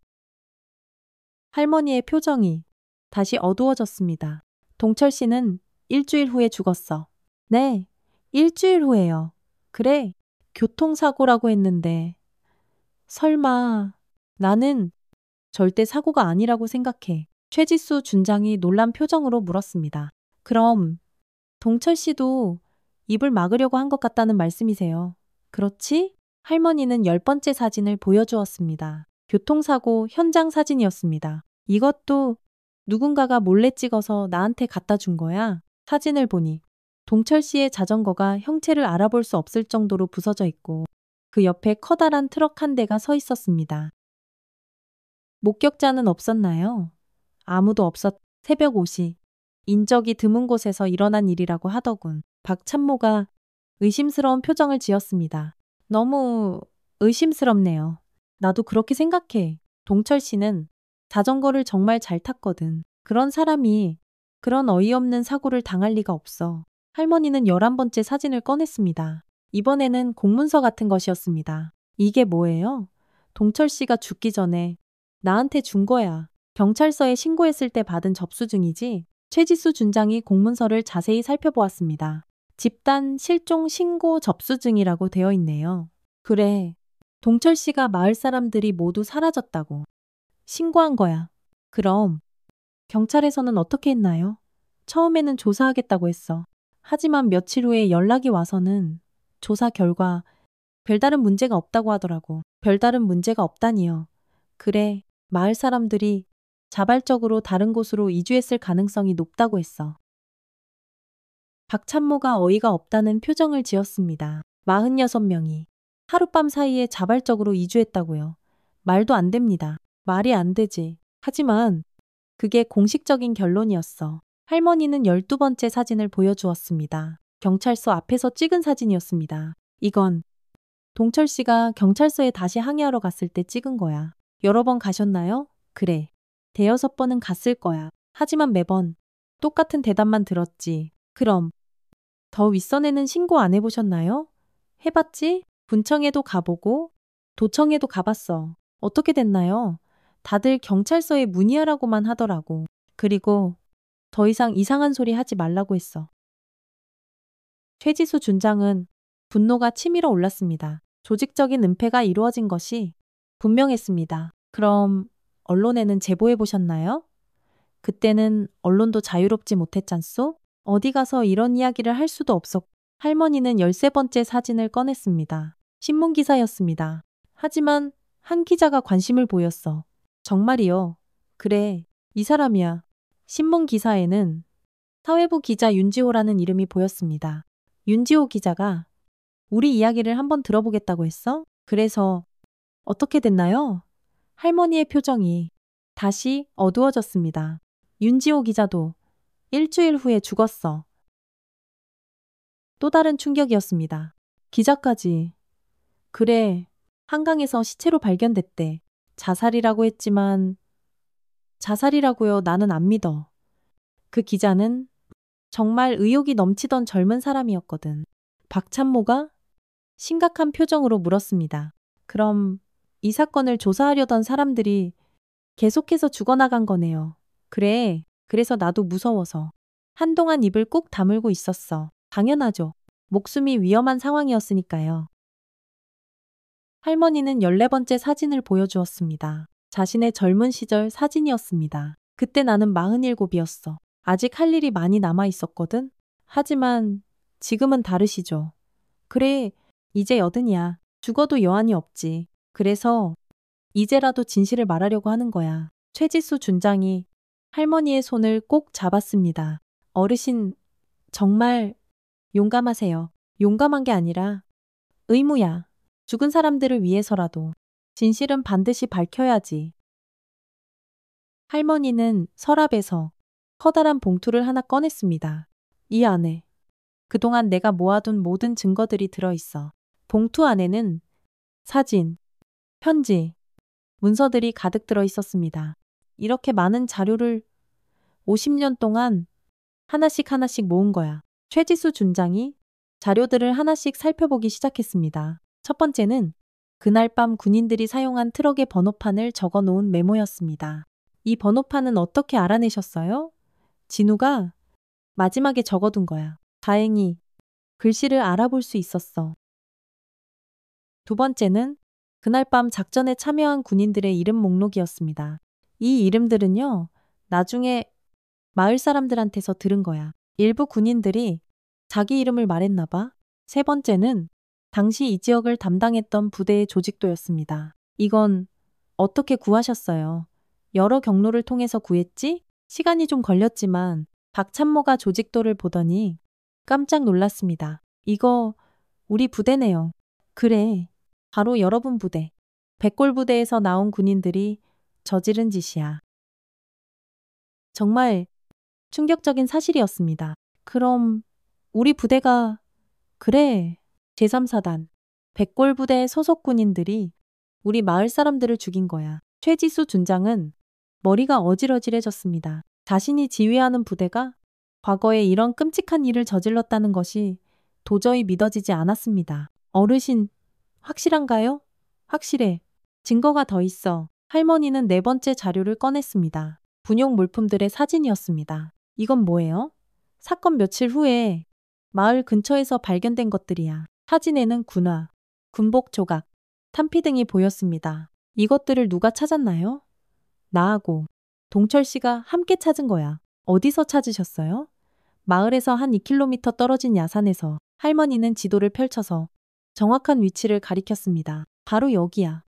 할머니의 표정이 다시 어두워졌습니다. 동철 씨는 일주일 후에 죽었어. 네, 일주일 후에요. 그래, 교통사고라고 했는데. 설마, 나는 절대 사고가 아니라고 생각해. 최지수 준장이 놀란 표정으로 물었습니다. 그럼 동철 씨도 입을 막으려고 한 것 같다는 말씀이세요. 그렇지? 할머니는 10번째 사진을 보여주었습니다. 교통사고 현장 사진이었습니다. 이것도 누군가가 몰래 찍어서 나한테 갖다 준 거야. 사진을 보니 동철 씨의 자전거가 형체를 알아볼 수 없을 정도로 부서져 있고 그 옆에 커다란 트럭 한 대가 서 있었습니다. 목격자는 없었나요? 아무도 없었. 새벽 5시. 인적이 드문 곳에서 일어난 일이라고 하더군. 박찬모가 의심스러운 표정을 지었습니다. 너무 의심스럽네요. 나도 그렇게 생각해. 동철 씨는 자전거를 정말 잘 탔거든. 그런 사람이 그런 어이없는 사고를 당할 리가 없어. 할머니는 11번째 사진을 꺼냈습니다. 이번에는 공문서 같은 것이었습니다. 이게 뭐예요? 동철 씨가 죽기 전에 나한테 준 거야. 경찰서에 신고했을 때 받은 접수증이지? 최지수 준장이 공문서를 자세히 살펴보았습니다. 집단 실종 신고 접수증이라고 되어 있네요. 그래. 동철 씨가 마을 사람들이 모두 사라졌다고 신고한 거야. 그럼 경찰에서는 어떻게 했나요? 처음에는 조사하겠다고 했어. 하지만 며칠 후에 연락이 와서는 조사 결과 별다른 문제가 없다고 하더라고. 별다른 문제가 없다니요. 그래, 마을 사람들이 자발적으로 다른 곳으로 이주했을 가능성이 높다고 했어. 박찬모가 어이가 없다는 표정을 지었습니다. 46명이 하룻밤 사이에 자발적으로 이주했다고요. 말도 안 됩니다. 말이 안 되지. 하지만 그게 공식적인 결론이었어. 할머니는 12번째 사진을 보여주었습니다. 경찰서 앞에서 찍은 사진이었습니다. 이건 동철 씨가 경찰서에 다시 항의하러 갔을 때 찍은 거야. 여러 번 가셨나요? 그래. 대여섯 번은 갔을 거야. 하지만 매번 똑같은 대답만 들었지. 그럼 더 윗선에는 신고 안 해보셨나요? 해봤지? 군청에도 가보고 도청에도 가봤어. 어떻게 됐나요? 다들 경찰서에 문의하라고만 하더라고. 그리고 더 이상 이상한 소리 하지 말라고 했어. 최지수 준장은 분노가 치밀어 올랐습니다. 조직적인 은폐가 이루어진 것이 분명했습니다. 그럼 언론에는 제보해 보셨나요? 그때는 언론도 자유롭지 못했잖소? 어디 가서 이런 이야기를 할 수도 없었고 할머니는 13번째 사진을 꺼냈습니다. 신문 기사였습니다. 하지만 한 기자가 관심을 보였어. 정말이요? 그래, 이 사람이야. 신문 기사에는 사회부 기자 윤지호라는 이름이 보였습니다. 윤지호 기자가 우리 이야기를 한번 들어보겠다고 했어? 그래서 어떻게 됐나요? 할머니의 표정이 다시 어두워졌습니다. 윤지호 기자도 일주일 후에 죽었어. 또 다른 충격이었습니다. 기자까지. 그래, 한강에서 시체로 발견됐대. 자살이라고 했지만 자살이라고요? 나는 안 믿어. 그 기자는 정말 의욕이 넘치던 젊은 사람이었거든. 박찬모가 심각한 표정으로 물었습니다. 그럼 이 사건을 조사하려던 사람들이 계속해서 죽어나간 거네요. 그래, 그래서 나도 무서워서 한동안 입을 꾹 다물고 있었어. 당연하죠. 목숨이 위험한 상황이었으니까요. 할머니는 14번째 사진을 보여주었습니다. 자신의 젊은 시절 사진이었습니다. 그때 나는 47이었어. 아직 할 일이 많이 남아 있었거든. 하지만 지금은 다르시죠. 그래, 이제 80이야. 죽어도 여한이 없지. 그래서 이제라도 진실을 말하려고 하는 거야. 최지수 준장이 할머니의 손을 꼭 잡았습니다. 어르신, 정말 용감하세요. 용감한 게 아니라 의무야. 죽은 사람들을 위해서라도 진실은 반드시 밝혀야지. 할머니는 서랍에서 커다란 봉투를 하나 꺼냈습니다. 이 안에 그동안 내가 모아둔 모든 증거들이 들어있어. 봉투 안에는 사진, 편지, 문서들이 가득 들어 있었습니다. 이렇게 많은 자료를 50년 동안 하나씩 하나씩 모은 거야. 최지수 준장이 자료들을 하나씩 살펴보기 시작했습니다. 첫 번째는 그날 밤 군인들이 사용한 트럭의 번호판을 적어 놓은 메모였습니다. 이 번호판은 어떻게 알아내셨어요? 진우가 마지막에 적어둔 거야. 다행히 글씨를 알아볼 수 있었어. 두 번째는 그날 밤 작전에 참여한 군인들의 이름 목록이었습니다. 이 이름들은요, 나중에 마을 사람들한테서 들은 거야. 일부 군인들이 자기 이름을 말했나 봐. 세 번째는 당시 이 지역을 담당했던 부대의 조직도였습니다. 이건 어떻게 구하셨어요? 여러 경로를 통해서 구했지? 시간이 좀 걸렸지만 박찬모가 조직도를 보더니 깜짝 놀랐습니다. 이거 우리 부대네요. 그래, 바로 여러분 부대. 백골 부대에서 나온 군인들이 저지른 짓이야. 정말 충격적인 사실이었습니다. 그럼 우리 부대가 그래, 제3사단 백골 부대 소속 군인들이 우리 마을 사람들을 죽인 거야. 최지수 준장은 머리가 어질어질해졌습니다. 자신이 지휘하는 부대가 과거에 이런 끔찍한 일을 저질렀다는 것이 도저히 믿어지지 않았습니다. 어르신, 확실한가요? 확실해. 증거가 더 있어. 할머니는 네 번째 자료를 꺼냈습니다. 군용 물품들의 사진이었습니다. 이건 뭐예요? 사건 며칠 후에 마을 근처에서 발견된 것들이야. 사진에는 군화, 군복 조각, 탄피 등이 보였습니다. 이것들을 누가 찾았나요? 나하고 동철 씨가 함께 찾은 거야. 어디서 찾으셨어요? 마을에서 한 2km 떨어진 야산에서. 할머니는 지도를 펼쳐서 정확한 위치를 가리켰습니다. 바로 여기야.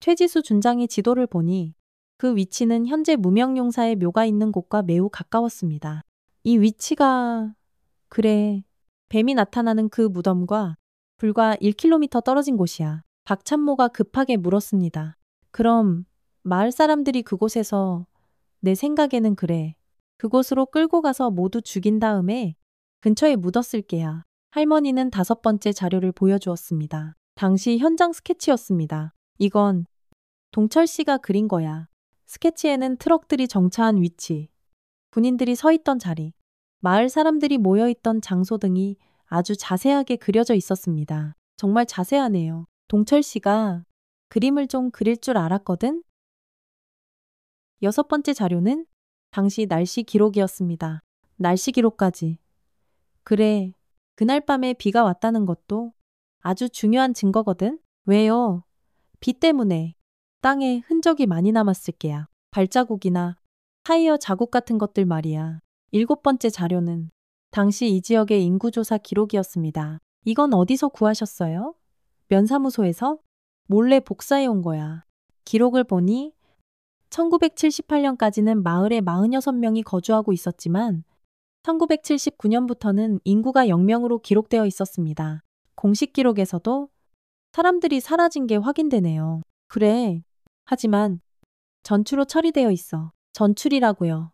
최지수 준장이 지도를 보니 그 위치는 현재 무명용사의 묘가 있는 곳과 매우 가까웠습니다. 이 위치가 그래, 뱀이 나타나는 그 무덤과 불과 1km 떨어진 곳이야. 박찬모가 급하게 물었습니다. 그럼 마을 사람들이 그곳에서 내 생각에는 그래. 그곳으로 끌고 가서 모두 죽인 다음에 근처에 묻었을 게야. 할머니는 5번째 자료를 보여주었습니다. 당시 현장 스케치였습니다. 이건 동철 씨가 그린 거야. 스케치에는 트럭들이 정차한 위치, 군인들이 서 있던 자리, 마을 사람들이 모여 있던 장소 등이 아주 자세하게 그려져 있었습니다. 정말 자세하네요. 동철 씨가 그림을 좀 그릴 줄 알았거든? 6번째 자료는 당시 날씨 기록이었습니다. 날씨 기록까지. 그래, 그날 밤에 비가 왔다는 것도 아주 중요한 증거거든? 왜요? 비 때문에 땅에 흔적이 많이 남았을 게야. 발자국이나 타이어 자국 같은 것들 말이야. 7번째 자료는 당시 이 지역의 인구조사 기록이었습니다. 이건 어디서 구하셨어요? 면사무소에서? 몰래 복사해 온 거야. 기록을 보니 1978년까지는 마을에 46명이 거주하고 있었지만 1979년부터는 인구가 0명으로 기록되어 있었습니다. 공식 기록에서도 사람들이 사라진 게 확인되네요. 그래. 하지만 전추로 처리되어 있어. 전출이라고요.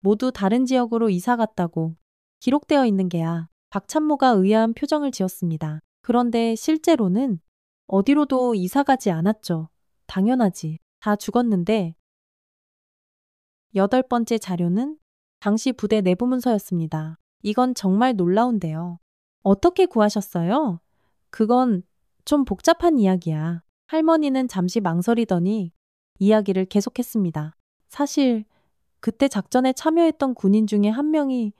모두 다른 지역으로 이사 갔다고 기록되어 있는 게야. 박찬모가 의아한 표정을 지었습니다. 그런데 실제로는 어디로도 이사 가지 않았죠. 당연하지. 다 죽었는데. 8번째 자료는 당시 부대 내부 문서였습니다. 이건 정말 놀라운데요. 어떻게 구하셨어요? 그건 좀 복잡한 이야기야. 할머니는 잠시 망설이더니 이야기를 계속했습니다. 사실 그때 작전에 참여했던 군인 중에 한 명이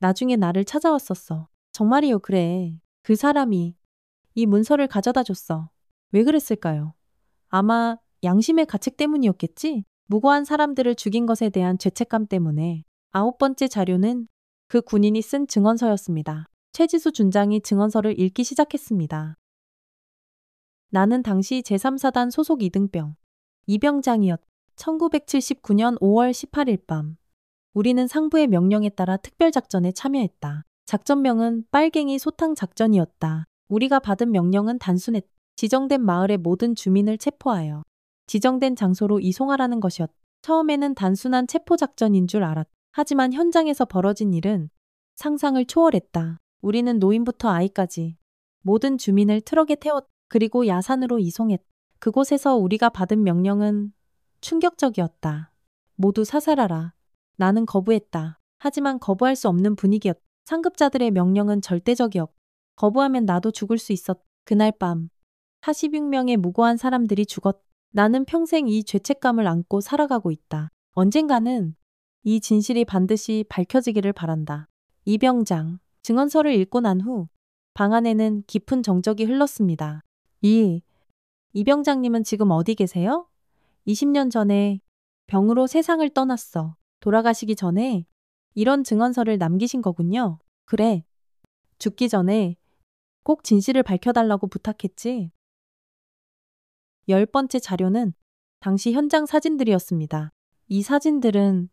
나중에 나를 찾아왔었어. 정말이요, 그래. 그 사람이 이 문서를 가져다 줬어. 왜 그랬을까요? 아마 양심의 가책 때문이었겠지? 무고한 사람들을 죽인 것에 대한 죄책감 때문에. 9번째 자료는 그 군인이 쓴 증언서였습니다. 최지수 준장이 증언서를 읽기 시작했습니다. 나는 당시 제3사단 소속 이등병, 이병장이었. 1979년 5월 18일 밤. 우리는 상부의 명령에 따라 특별작전에 참여했다. 작전명은 빨갱이 소탕 작전이었다. 우리가 받은 명령은 단순했다. 지정된 마을의 모든 주민을 체포하여 지정된 장소로 이송하라는 것이었다. 처음에는 단순한 체포작전인 줄 알았다. 하지만 현장에서 벌어진 일은 상상을 초월했다. 우리는 노인부터 아이까지 모든 주민을 트럭에 태웠다. 그리고 야산으로 이송했다. 그곳에서 우리가 받은 명령은 충격적이었다. 모두 사살하라. 나는 거부했다. 하지만 거부할 수 없는 분위기였다. 상급자들의 명령은 절대적이었고 거부하면 나도 죽을 수 있었다. 그날 밤 46명의 무고한 사람들이 죽었다. 나는 평생 이 죄책감을 안고 살아가고 있다. 언젠가는 이 진실이 반드시 밝혀지기를 바란다. 이병장, 증언서를 읽고 난 후 방 안에는 깊은 정적이 흘렀습니다. 이병장님은 지금 어디 계세요? 20년 전에 병으로 세상을 떠났어. 돌아가시기 전에 이런 증언서를 남기신 거군요. 그래. 죽기 전에 꼭 진실을 밝혀달라고 부탁했지. 10번째 자료는 당시 현장 사진들이었습니다. 이 사진들은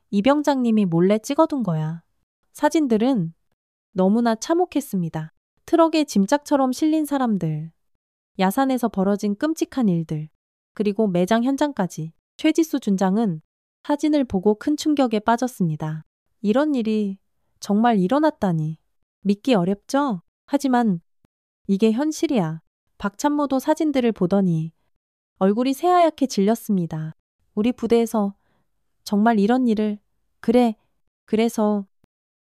이병장님이 몰래 찍어둔 거야. 사진들은 너무나 참혹했습니다. 트럭에 짐짝처럼 실린 사람들, 야산에서 벌어진 끔찍한 일들, 그리고 매장 현장까지. 최지수 준장은 사진을 보고 큰 충격에 빠졌습니다. 이런 일이 정말 일어났다니. 믿기 어렵죠? 하지만 이게 현실이야. 박찬모도 사진들을 보더니 얼굴이 새하얗게 질렸습니다. 우리 부대에서 정말 이런 일을. 그래. 그래서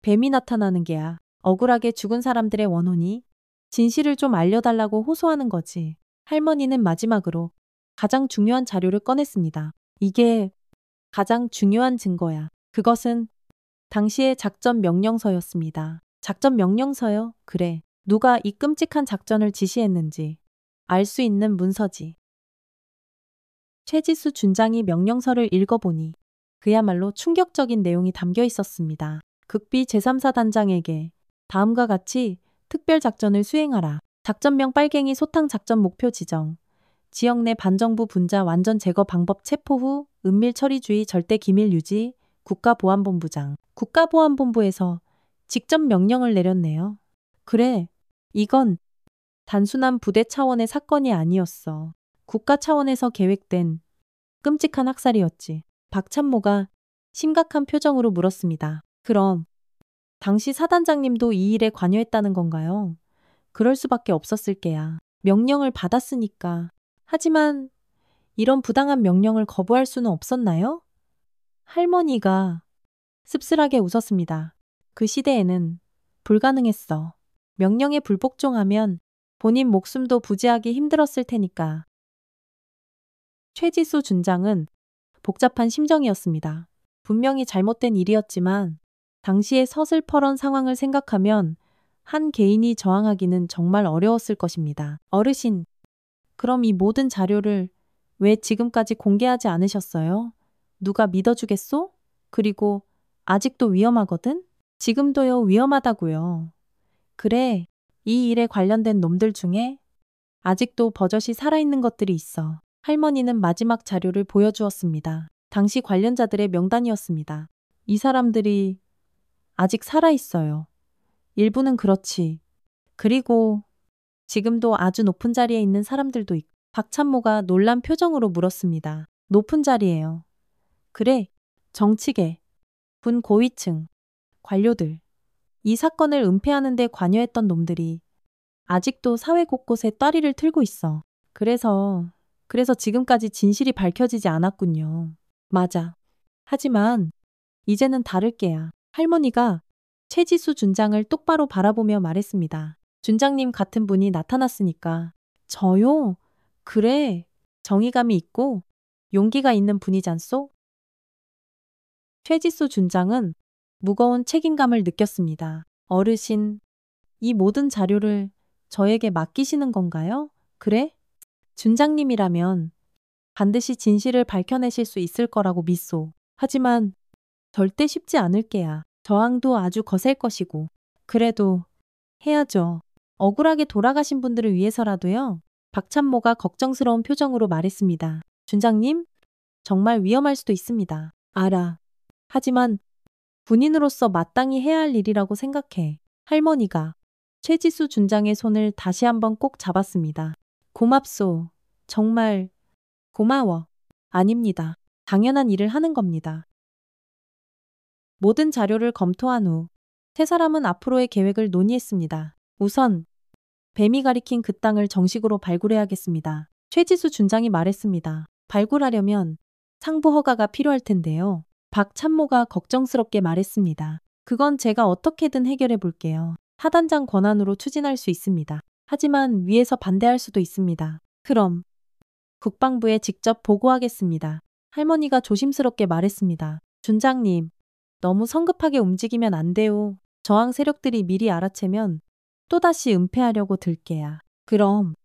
뱀이 나타나는 게야. 억울하게 죽은 사람들의 원혼이 진실을 좀 알려달라고 호소하는 거지. 할머니는 마지막으로 가장 중요한 자료를 꺼냈습니다. 이게 가장 중요한 증거야. 그것은 당시의 작전 명령서였습니다. 작전 명령서요? 그래. 누가 이 끔찍한 작전을 지시했는지 알 수 있는 문서지. 최지수 준장이 명령서를 읽어보니 그야말로 충격적인 내용이 담겨 있었습니다. 극비 제3사단장에게 다음과 같이 특별작전을 수행하라. 작전명 빨갱이 소탕 작전 목표 지정. 지역 내 반정부 분자 완전 제거 방법 체포 후 은밀 처리주의 절대 기밀 유지. 국가보안본부장. 국가보안본부에서 직접 명령을 내렸네요. 그래, 이건 단순한 부대 차원의 사건이 아니었어. 국가 차원에서 계획된 끔찍한 학살이었지. 박찬모가 심각한 표정으로 물었습니다. 그럼 당시 사단장님도 이 일에 관여했다는 건가요? 그럴 수밖에 없었을 게야. 명령을 받았으니까. 하지만 이런 부당한 명령을 거부할 수는 없었나요? 할머니가 씁쓸하게 웃었습니다. 그 시대에는 불가능했어. 명령에 불복종하면 본인 목숨도 부지하기 힘들었을 테니까. 최지수 준장은 복잡한 심정이었습니다. 분명히 잘못된 일이었지만 당시의 서슬퍼런 상황을 생각하면 한 개인이 저항하기는 정말 어려웠을 것입니다. 어르신, 그럼 이 모든 자료를 왜 지금까지 공개하지 않으셨어요? 누가 믿어주겠소? 그리고 아직도 위험하거든? 지금도요, 위험하다고요. 그래, 이 일에 관련된 놈들 중에 아직도 버젓이 살아있는 것들이 있어. 할머니는 마지막 자료를 보여주었습니다. 당시 관련자들의 명단이었습니다. 이 사람들이 아직 살아있어요. 일부는 그렇지. 그리고 지금도 아주 높은 자리에 있는 사람들도 있고. 박찬모가 놀란 표정으로 물었습니다. 높은 자리예요. 그래, 정치계, 군 고위층, 관료들. 이 사건을 은폐하는 데 관여했던 놈들이 아직도 사회 곳곳에 따리를 틀고 있어. 그래서 지금까지 진실이 밝혀지지 않았군요. 맞아. 하지만 이제는 다를 게야. 할머니가 최지수 준장을 똑바로 바라보며 말했습니다. 준장님 같은 분이 나타났으니까. 저요? 그래. 정의감이 있고 용기가 있는 분이잖소? 최지수 준장은 무거운 책임감을 느꼈습니다. 어르신, 이 모든 자료를 저에게 맡기시는 건가요? 그래? 준장님이라면 반드시 진실을 밝혀내실 수 있을 거라고 믿소. 하지만 절대 쉽지 않을 게야. 저항도 아주 거셀 것이고. 그래도 해야죠. 억울하게 돌아가신 분들을 위해서라도요. 박찬모가 걱정스러운 표정으로 말했습니다. 준장님, 정말 위험할 수도 있습니다. 알아. 하지만 군인으로서 마땅히 해야 할 일이라고 생각해. 할머니가 최지수 준장의 손을 다시 한번 꼭 잡았습니다. 고맙소. 정말 고마워. 아닙니다. 당연한 일을 하는 겁니다. 모든 자료를 검토한 후 세 사람은 앞으로의 계획을 논의했습니다. 우선 뱀이 가리킨 그 땅을 정식으로 발굴해야겠습니다. 최지수 준장이 말했습니다. 발굴하려면 상부 허가가 필요할 텐데요. 박찬모가 걱정스럽게 말했습니다. 그건 제가 어떻게든 해결해 볼게요. 하단장 권한으로 추진할 수 있습니다. 하지만 위에서 반대할 수도 있습니다. 그럼 국방부에 직접 보고하겠습니다. 할머니가 조심스럽게 말했습니다. 준장님, 너무 성급하게 움직이면 안 돼요. 저항 세력들이 미리 알아채면 또다시 은폐하려고 들게야. 그럼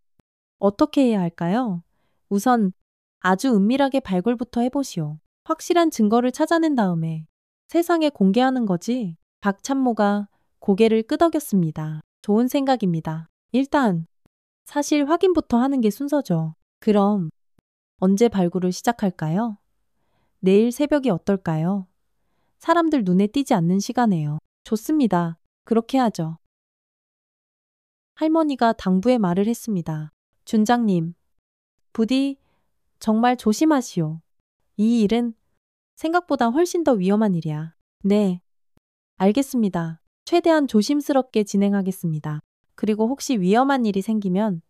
어떻게 해야 할까요? 우선 아주 은밀하게 발굴부터 해보시오. 확실한 증거를 찾아낸 다음에 세상에 공개하는 거지. 박찬모가 고개를 끄덕였습니다. 좋은 생각입니다. 일단 사실 확인부터 하는 게 순서죠. 그럼 언제 발굴을 시작할까요? 내일 새벽이 어떨까요? 사람들 눈에 띄지 않는 시간에요. 좋습니다. 그렇게 하죠. 할머니가 당부의 말을 했습니다. 준장님, 부디 정말 조심하시오. 이 일은 생각보다 훨씬 더 위험한 일이야. 네, 알겠습니다. 최대한 조심스럽게 진행하겠습니다. 그리고 혹시 위험한 일이 생기면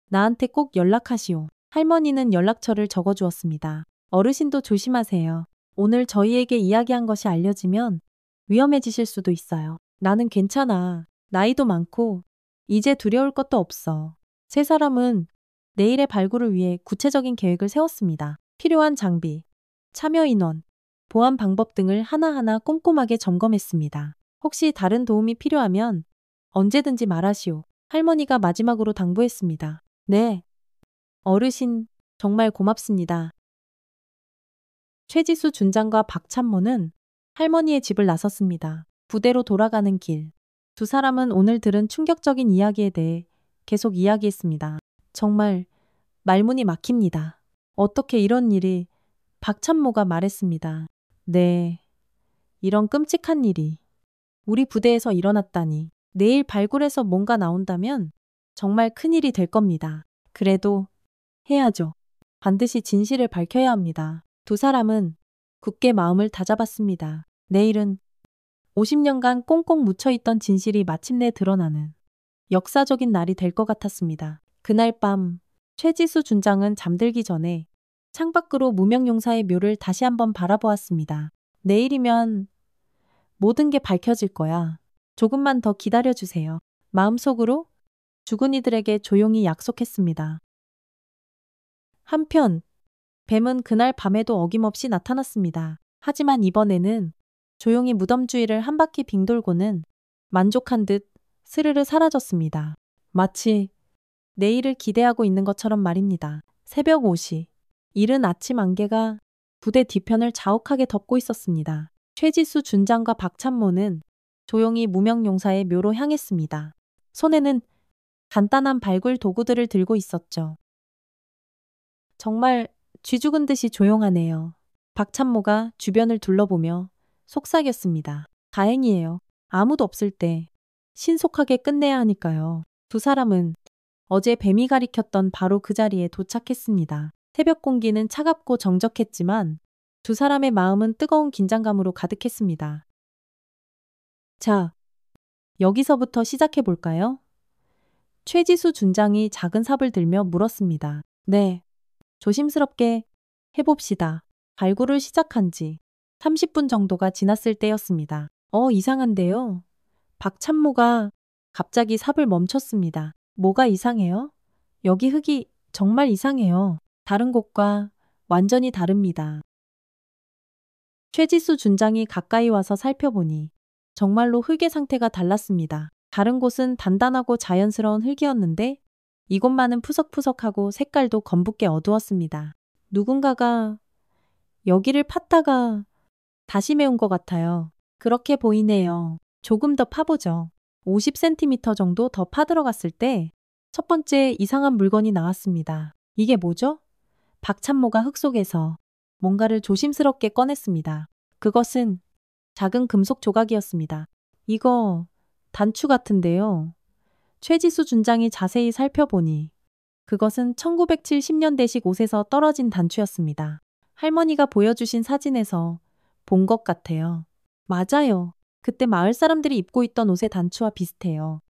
나한테 꼭 연락하시오. 할머니는 연락처를 적어주었습니다. 어르신도 조심하세요. 오늘 저희에게 이야기한 것이 알려지면 위험해지실 수도 있어요. 나는 괜찮아. 나이도 많고 이제 두려울 것도 없어. 세 사람은 내일의 발굴을 위해 구체적인 계획을 세웠습니다. 필요한 장비, 참여 인원, 보안 방법 등을 하나하나 꼼꼼하게 점검했습니다. 혹시 다른 도움이 필요하면 언제든지 말하시오. 할머니가 마지막으로 당부했습니다. 네, 어르신 정말 고맙습니다. 최지수 준장과 박찬모는 할머니의 집을 나섰습니다. 부대로 돌아가는 길. 두 사람은 오늘 들은 충격적인 이야기에 대해 계속 이야기했습니다. 정말 말문이 막힙니다. 어떻게 이런 일이? 박찬모가 말했습니다. 네, 이런 끔찍한 일이 우리 부대에서 일어났다니. 내일 발굴해서 뭔가 나온다면 정말 큰일이 될 겁니다. 그래도 해야죠. 반드시 진실을 밝혀야 합니다. 두 사람은 굳게 마음을 다잡았습니다. 내일은 50년간 꽁꽁 묻혀있던 진실이 마침내 드러나는 역사적인 날이 될 것 같았습니다. 그날 밤 최지수 준장은 잠들기 전에 창밖으로 무명용사의 묘를 다시 한번 바라보았습니다. 내일이면 모든 게 밝혀질 거야. 조금만 더 기다려주세요. 마음속으로 죽은 이들에게 조용히 약속했습니다. 한편 뱀은 그날 밤에도 어김없이 나타났습니다. 하지만 이번에는 조용히 무덤 주위를 한 바퀴 빙 돌고는 만족한 듯 스르르 사라졌습니다. 마치 내일을 기대하고 있는 것처럼 말입니다. 새벽 5시. 이른 아침 안개가 부대 뒤편을 자욱하게 덮고 있었습니다. 최지수 준장과 박찬모는 조용히 무명용사의 묘로 향했습니다. 손에는 간단한 발굴 도구들을 들고 있었죠. 정말 쥐 죽은 듯이 조용하네요. 박찬모가 주변을 둘러보며 속삭였습니다. 다행이에요. 아무도 없을 때 신속하게 끝내야 하니까요. 두 사람은 어제 뱀이 가리켰던 바로 그 자리에 도착했습니다. 새벽 공기는 차갑고 정적했지만 두 사람의 마음은 뜨거운 긴장감으로 가득했습니다. 자, 여기서부터 시작해 볼까요? 최지수 준장이 작은 삽을 들며 물었습니다. 네, 조심스럽게 해봅시다. 발굴을 시작한 지 30분 정도가 지났을 때였습니다. 이상한데요? 박찬모가 갑자기 삽을 멈췄습니다. 뭐가 이상해요? 여기 흙이 정말 이상해요. 다른 곳과 완전히 다릅니다. 최지수 준장이 가까이 와서 살펴보니 정말로 흙의 상태가 달랐습니다. 다른 곳은 단단하고 자연스러운 흙이었는데 이곳만은 푸석푸석하고 색깔도 검붉게 어두웠습니다. 누군가가 여기를 팠다가 다시 메운 것 같아요. 그렇게 보이네요. 조금 더 파보죠. 50cm 정도 더 파들어갔을 때 첫 번째 이상한 물건이 나왔습니다. 이게 뭐죠? 박찬모가 흙 속에서 뭔가를 조심스럽게 꺼냈습니다. 그것은 작은 금속 조각이었습니다. 이거 단추 같은데요. 최지수 준장이 자세히 살펴보니 그것은 1970년대식 옷에서 떨어진 단추였습니다. 할머니가 보여주신 사진에서 본 것 같아요. 맞아요. 그때 마을 사람들이 입고 있던 옷의 단추와 비슷해요.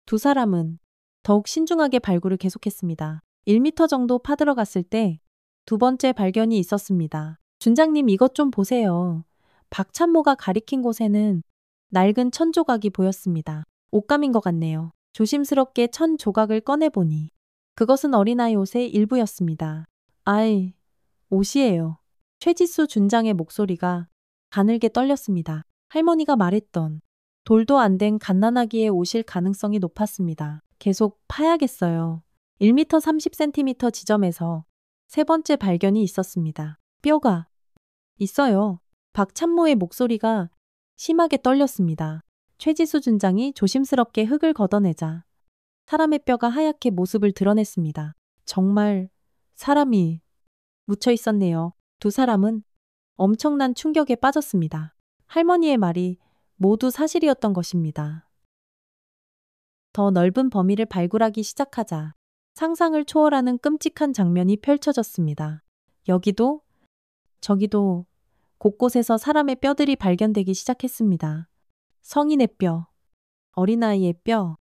두 사람은 더욱 신중하게 발굴을 계속했습니다. 1m 정도 파들어갔을 때 두 번째 발견이 있었습니다. 준장님 이것 좀 보세요. 박찬모가 가리킨 곳에는 낡은 천 조각이 보였습니다. 옷감인 것 같네요. 조심스럽게 천 조각을 꺼내보니 그것은 어린아이 옷의 일부였습니다. 아이, 옷이에요. 최지수 준장의 목소리가 가늘게 떨렸습니다. 할머니가 말했던 돌도 안 된 갓난아기의 옷일 가능성이 높았습니다. 계속 파야겠어요. 1m 30cm 지점에서 세 번째 발견이 있었습니다. 뼈가 있어요. 박찬모의 목소리가 심하게 떨렸습니다. 최지수 준장이 조심스럽게 흙을 걷어내자 사람의 뼈가 하얗게 모습을 드러냈습니다. 정말 사람이 묻혀 있었네요. 두 사람은 엄청난 충격에 빠졌습니다. 할머니의 말이 모두 사실이었던 것입니다. 더 넓은 범위를 발굴하기 시작하자 상상을 초월하는 끔찍한 장면이 펼쳐졌습니다. 여기도 저기도 곳곳에서 사람의 뼈들이 발견되기 시작했습니다. 성인의 뼈, 어린아이의 뼈,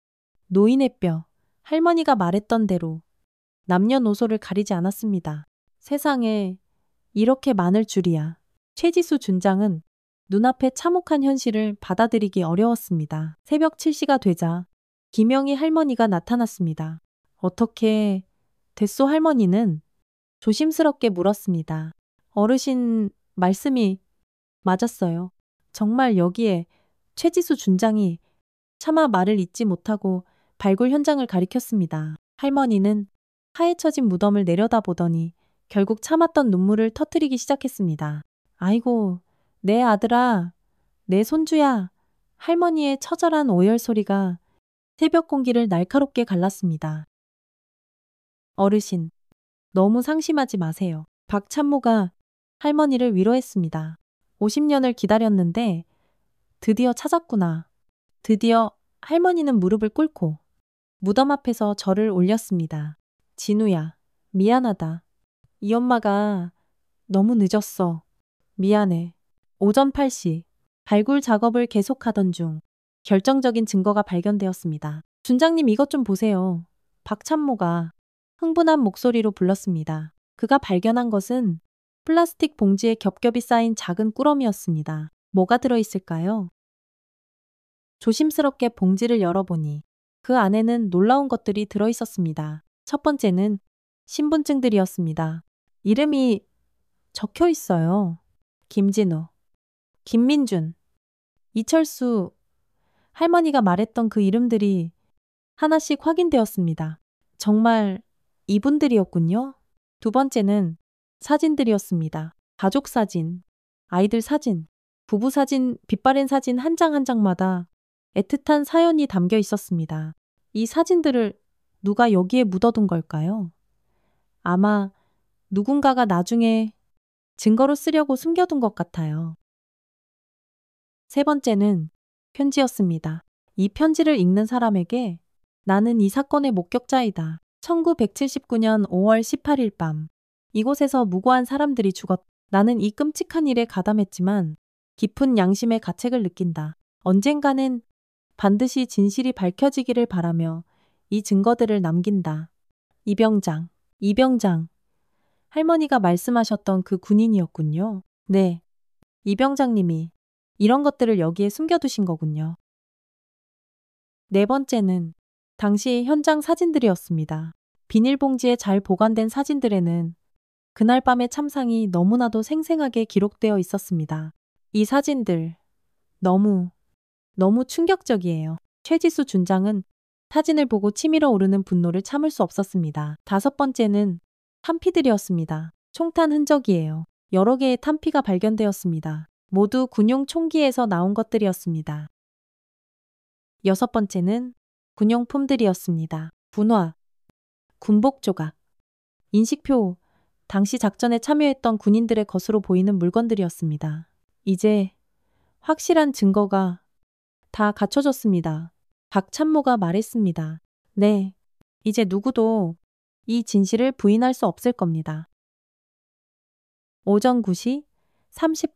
노인의 뼈, 할머니가 말했던 대로 남녀노소를 가리지 않았습니다. 세상에 이렇게 많을 줄이야. 최지수 준장은 눈앞에 참혹한 현실을 받아들이기 어려웠습니다. 새벽 7시가 되자 김영희 할머니가 나타났습니다. 어떻게 됐소 할머니는 조심스럽게 물었습니다. 어르신 말씀이 맞았어요. 정말 여기에 최지수 준장이 차마 말을 잇지 못하고 발굴 현장을 가리켰습니다. 할머니는 파헤쳐진 무덤을 내려다보더니 결국 참았던 눈물을 터뜨리기 시작했습니다. 아이고, 내 아들아, 내 손주야. 할머니의 처절한 오열 소리가 새벽 공기를 날카롭게 갈랐습니다. 어르신, 너무 상심하지 마세요. 박찬모가 할머니를 위로했습니다. 50년을 기다렸는데 드디어 찾았구나. 드디어 할머니는 무릎을 꿇고 무덤 앞에서 절을 올렸습니다. 진우야, 미안하다. 이 엄마가 너무 늦었어. 미안해. 오전 8시 발굴 작업을 계속하던 중 결정적인 증거가 발견되었습니다. 준장님 이것 좀 보세요. 박찬모가 흥분한 목소리로 불렀습니다. 그가 발견한 것은 플라스틱 봉지에 겹겹이 쌓인 작은 꾸러미였습니다. 뭐가 들어있을까요? 조심스럽게 봉지를 열어보니 그 안에는 놀라운 것들이 들어있었습니다. 첫 번째는 신분증들이었습니다. 이름이 적혀 있어요. 김진우, 김민준, 이철수, 할머니가 말했던 그 이름들이 하나씩 확인되었습니다. 정말 이분들이었군요. 두 번째는 사진들이었습니다. 가족 사진, 아이들 사진, 부부 사진, 빛바랜 사진 한 장 한 장마다 애틋한 사연이 담겨 있었습니다. 이 사진들을 누가 여기에 묻어둔 걸까요? 아마 누군가가 나중에 증거로 쓰려고 숨겨둔 것 같아요. 세 번째는 편지였습니다. 이 편지를 읽는 사람에게 나는 이 사건의 목격자이다. 1979년 5월 18일 밤 이곳에서 무고한 사람들이 죽었다. 나는 이 끔찍한 일에 가담했지만 깊은 양심의 가책을 느낀다. 언젠가는 반드시 진실이 밝혀지기를 바라며 이 증거들을 남긴다. 이병장. 할머니가 말씀하셨던 그 군인이었군요. 네. 이병장님이 이런 것들을 여기에 숨겨두신 거군요. 네 번째는 당시 현장 사진들이었습니다. 비닐봉지에 잘 보관된 사진들에는 그날 밤의 참상이 너무나도 생생하게 기록되어 있었습니다. 이 사진들 너무 충격적이에요. 최지수 준장은 사진을 보고 치밀어 오르는 분노를 참을 수 없었습니다. 다섯 번째는 탄피들이었습니다. 총탄 흔적이에요. 여러 개의 탄피가 발견되었습니다. 모두 군용 총기에서 나온 것들이었습니다. 여섯 번째는 군용품들이었습니다. 분화, 군복 조각, 인식표, 당시 작전에 참여했던 군인들의 것으로 보이는 물건들이었습니다. 이제 확실한 증거가 다 갖춰졌습니다. 박참모가 말했습니다. 네, 이제 누구도 이 진실을 부인할 수 없을 겁니다. 오전 9시 30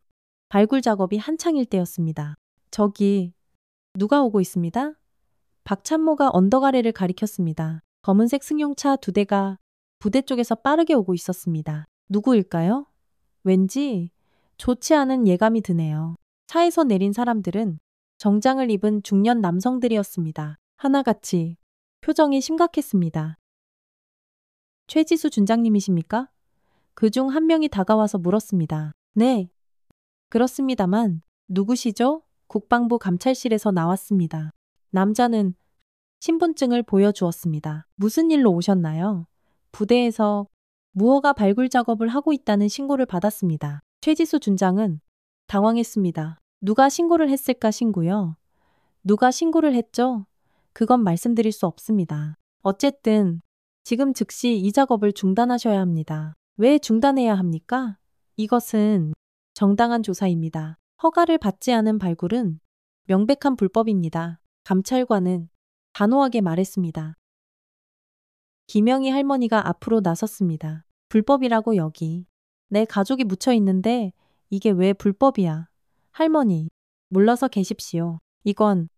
발굴 작업이 한창일 때였습니다. 저기 누가 오고 있습니다? 박참모가 언덕 아래를 가리켰습니다. 검은색 승용차 2대가 부대 쪽에서 빠르게 오고 있었습니다. 누구일까요? 왠지 좋지 않은 예감이 드네요. 차에서 내린 사람들은 정장을 입은 중년 남성들이었습니다. 하나같이 표정이 심각했습니다. 최지수 준장님이십니까? 그중 한 명이 다가와서 물었습니다. 네, 그렇습니다만 누구시죠? 국방부 감찰실에서 나왔습니다. 남자는 신분증을 보여주었습니다. 무슨 일로 오셨나요? 부대에서 무허가 발굴 작업을 하고 있다는 신고를 받았습니다. 최지수 준장은 당황했습니다. 누가 신고를 했을까 신고요? 누가 신고를 했죠? 그건 말씀드릴 수 없습니다. 어쨌든 지금 즉시 이 작업을 중단하셔야 합니다. 왜 중단해야 합니까? 이것은 정당한 조사입니다. 허가를 받지 않은 발굴은 명백한 불법입니다. 감찰관은 단호하게 말했습니다. 김영희 할머니가 앞으로 나섰습니다. 불법이라고 여기. 내 가족이 묻혀 있는데 이게 왜 불법이야? 할머니, 물러서 계십시오. 이건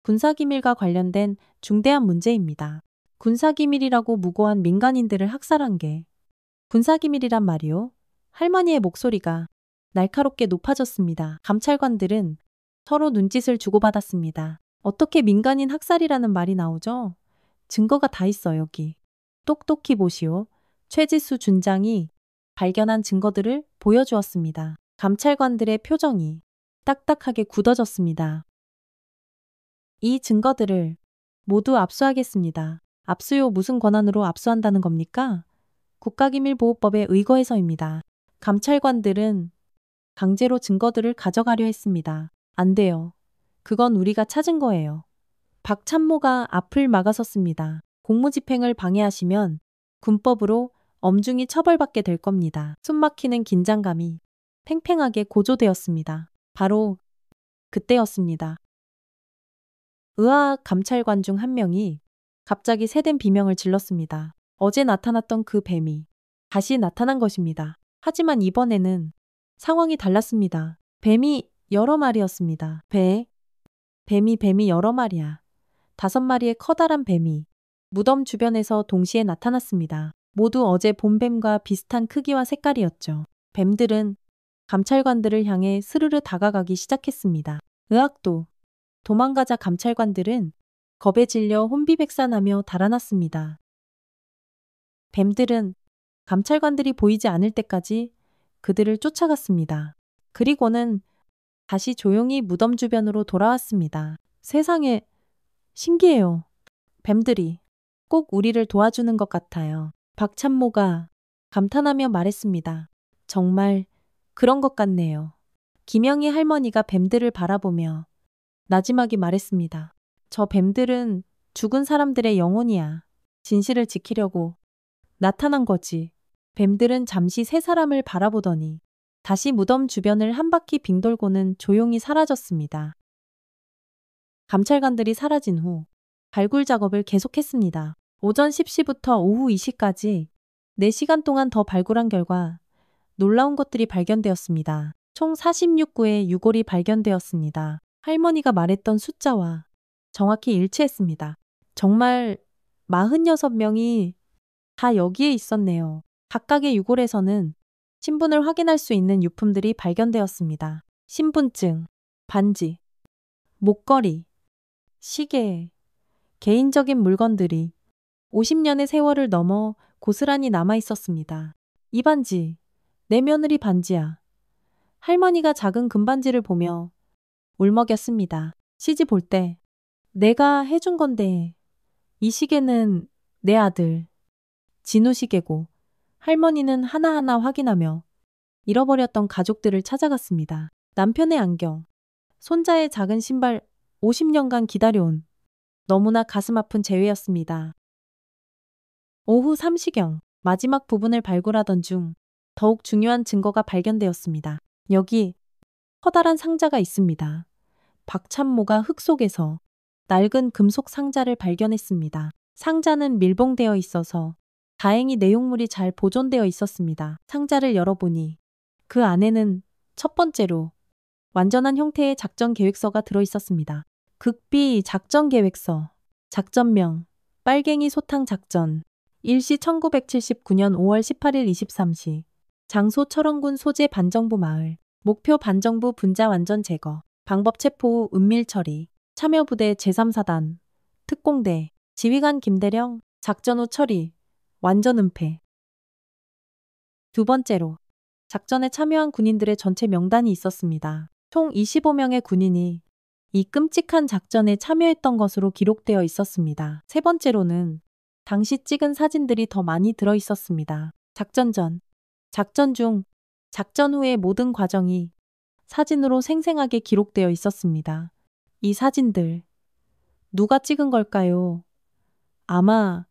군사기밀과 관련된 중대한 문제입니다. 군사기밀이라고 무고한 민간인들을 학살한 게 군사기밀이란 말이요? 할머니의 목소리가 날카롭게 높아졌습니다. 감찰관들은 서로 눈짓을 주고받았습니다. 어떻게 민간인 학살이라는 말이 나오죠? 증거가 다 있어 여기. 똑똑히 보시오. 최지수 준장이 발견한 증거들을 보여주었습니다. 감찰관들의 표정이 딱딱하게 굳어졌습니다. 이 증거들을 모두 압수하겠습니다. 압수요 무슨 권한으로 압수한다는 겁니까? 국가기밀보호법에 의거해서입니다. 감찰관들은 강제로 증거들을 가져가려 했습니다. 안 돼요. 그건 우리가 찾은 거예요. 박 참모가 앞을 막아섰습니다. 공무집행을 방해하시면 군법으로 엄중히 처벌받게 될 겁니다. 숨막히는 긴장감이 팽팽하게 고조되었습니다. 바로 그때였습니다. 의아학 감찰관 중 한 명이 갑자기 새된 비명을 질렀습니다. 어제 나타났던 그 뱀이 다시 나타난 것입니다. 하지만 이번에는 상황이 달랐습니다. 뱀이 여러 마리였습니다. 뱀이 여러 마리야. 5마리의 커다란 뱀이 무덤 주변에서 동시에 나타났습니다. 모두 어제 본 뱀과 비슷한 크기와 색깔이었죠. 뱀들은 감찰관들을 향해 스르르 다가가기 시작했습니다. 으악도 도망가자 감찰관들은 겁에 질려 혼비백산하며 달아났습니다. 뱀들은 감찰관들이 보이지 않을 때까지 그들을 쫓아갔습니다. 그리고는 다시 조용히 무덤 주변으로 돌아왔습니다. 세상에, 신기해요. 뱀들이 꼭 우리를 도와주는 것 같아요. 박찬모가 감탄하며 말했습니다. 정말 그런 것 같네요. 김영희 할머니가 뱀들을 바라보며 나지막이 말했습니다. 저 뱀들은 죽은 사람들의 영혼이야. 진실을 지키려고 나타난 거지. 뱀들은 잠시 세 사람을 바라보더니 다시 무덤 주변을 한 바퀴 빙 돌고는 조용히 사라졌습니다. 감찰관들이 사라진 후 발굴 작업을 계속했습니다. 오전 10시부터 오후 2시까지 4시간 동안 더 발굴한 결과 놀라운 것들이 발견되었습니다. 총 46구의 유골이 발견되었습니다. 할머니가 말했던 숫자와 정확히 일치했습니다. 정말 46명이 다 여기에 있었네요. 각각의 유골에서는 신분을 확인할 수 있는 유품들이 발견되었습니다. 신분증, 반지, 목걸이, 시계, 개인적인 물건들이 50년의 세월을 넘어 고스란히 남아 있었습니다. 이 반지, 내 며느리 반지야. 할머니가 작은 금반지를 보며 울먹였습니다. 시집 올 때 내가 해준 건데 이 시계는 내 아들 진우 시계고 할머니는 하나하나 확인하며 잃어버렸던 가족들을 찾아갔습니다. 남편의 안경, 손자의 작은 신발 50년간 기다려온 너무나 가슴 아픈 재회였습니다. 오후 3시경 마지막 부분을 발굴하던 중 더욱 중요한 증거가 발견되었습니다. 여기 커다란 상자가 있습니다. 박찬모가 흙 속에서 낡은 금속 상자를 발견했습니다. 상자는 밀봉되어 있어서 다행히 내용물이 잘 보존되어 있었습니다. 상자를 열어보니 그 안에는 첫 번째로 완전한 형태의 작전 계획서가 들어 있었습니다. 극비 작전 계획서, 작전명, 빨갱이 소탕 작전, 일시 1979년 5월 18일 23시, 장소 철원군 소재 반정부 마을, 목표 반정부 분자 완전 제거, 방법 체포 후 은밀 처리, 참여부대 제3사단, 특공대, 지휘관 김대령, 작전 후 처리, 완전 은폐. 두 번째로, 작전에 참여한 군인들의 전체 명단이 있었습니다. 총 25명의 군인이 이 끔찍한 작전에 참여했던 것으로 기록되어 있었습니다. 세 번째로는 당시 찍은 사진들이 더 많이 들어 있었습니다. 작전 전, 작전 중, 작전 후의 모든 과정이 사진으로 생생하게 기록되어 있었습니다. 이 사진들, 누가 찍은 걸까요? 아마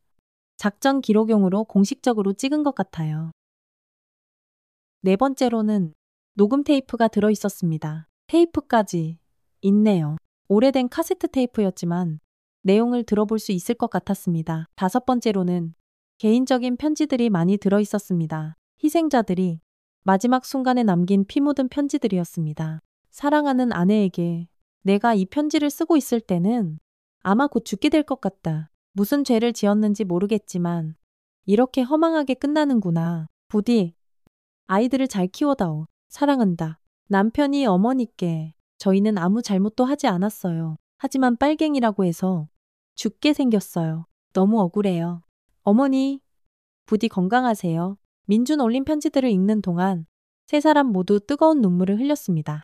작전 기록용으로 공식적으로 찍은 것 같아요. 네 번째로는 녹음 테이프가 들어 있었습니다. 테이프까지 있네요. 오래된 카세트 테이프였지만 내용을 들어볼 수 있을 것 같았습니다. 다섯 번째로는 개인적인 편지들이 많이 들어 있었습니다. 희생자들이 마지막 순간에 남긴 피 묻은 편지들이었습니다. 사랑하는 아내에게 내가 이 편지를 쓰고 있을 때는 아마 곧 죽게 될 것 같다. 무슨 죄를 지었는지 모르겠지만 이렇게 허망하게 끝나는구나. 부디 아이들을 잘 키워다오. 사랑한다. 남편이 어머니께 저희는 아무 잘못도 하지 않았어요. 하지만 빨갱이라고 해서 죽게 생겼어요. 너무 억울해요. 어머니, 부디 건강하세요. 민준 올린 편지들을 읽는 동안 세 사람 모두 뜨거운 눈물을 흘렸습니다.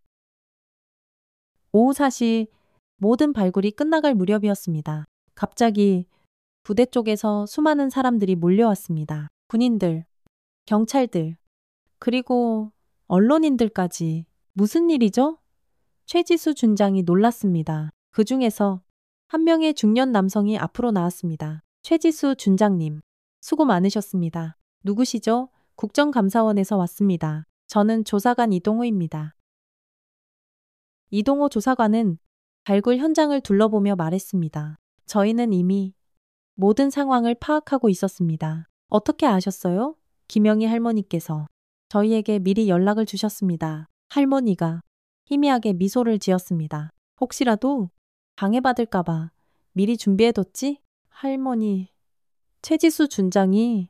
오후 4시 모든 발굴이 끝나갈 무렵이었습니다. 갑자기 부대 쪽에서 수많은 사람들이 몰려왔습니다. 군인들, 경찰들, 그리고 언론인들까지. 무슨 일이죠? 최지수 준장이 놀랐습니다. 그 중에서 한 명의 중년 남성이 앞으로 나왔습니다. 최지수 준장님, 수고 많으셨습니다. 누구시죠? 국정감사원에서 왔습니다. 저는 조사관 이동호입니다. 이동호 조사관은 발굴 현장을 둘러보며 말했습니다. 저희는 이미 모든 상황을 파악하고 있었습니다. 어떻게 아셨어요? 김영희 할머니께서 저희에게 미리 연락을 주셨습니다. 할머니가 희미하게 미소를 지었습니다. 혹시라도 방해받을까봐 미리 준비해뒀지? 할머니, 최지수 준장이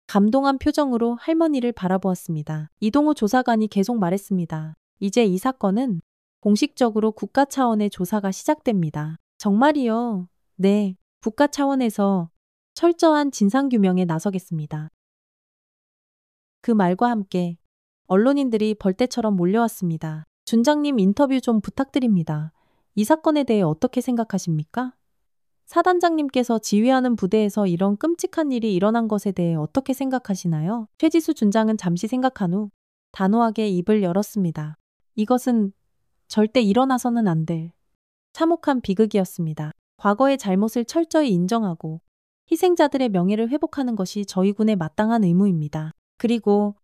감동한 표정으로 할머니를 바라보았습니다. 이동호 조사관이 계속 말했습니다. 이제 이 사건은 공식적으로 국가 차원의 조사가 시작됩니다. 정말이요? 네, 국가 차원에서 철저한 진상규명에 나서겠습니다. 그 말과 함께 언론인들이 벌떼처럼 몰려왔습니다. 준장님 인터뷰 좀 부탁드립니다. 이 사건에 대해 어떻게 생각하십니까? 사단장님께서 지휘하는 부대에서 이런 끔찍한 일이 일어난 것에 대해 어떻게 생각하시나요? 최지수 준장은 잠시 생각한 후 단호하게 입을 열었습니다. 이것은 절대 일어나서는 안 될 참혹한 비극이었습니다. 과거의 잘못을 철저히 인정하고 희생자들의 명예를 회복하는 것이 저희 군의 마땅한 의무입니다. 그리고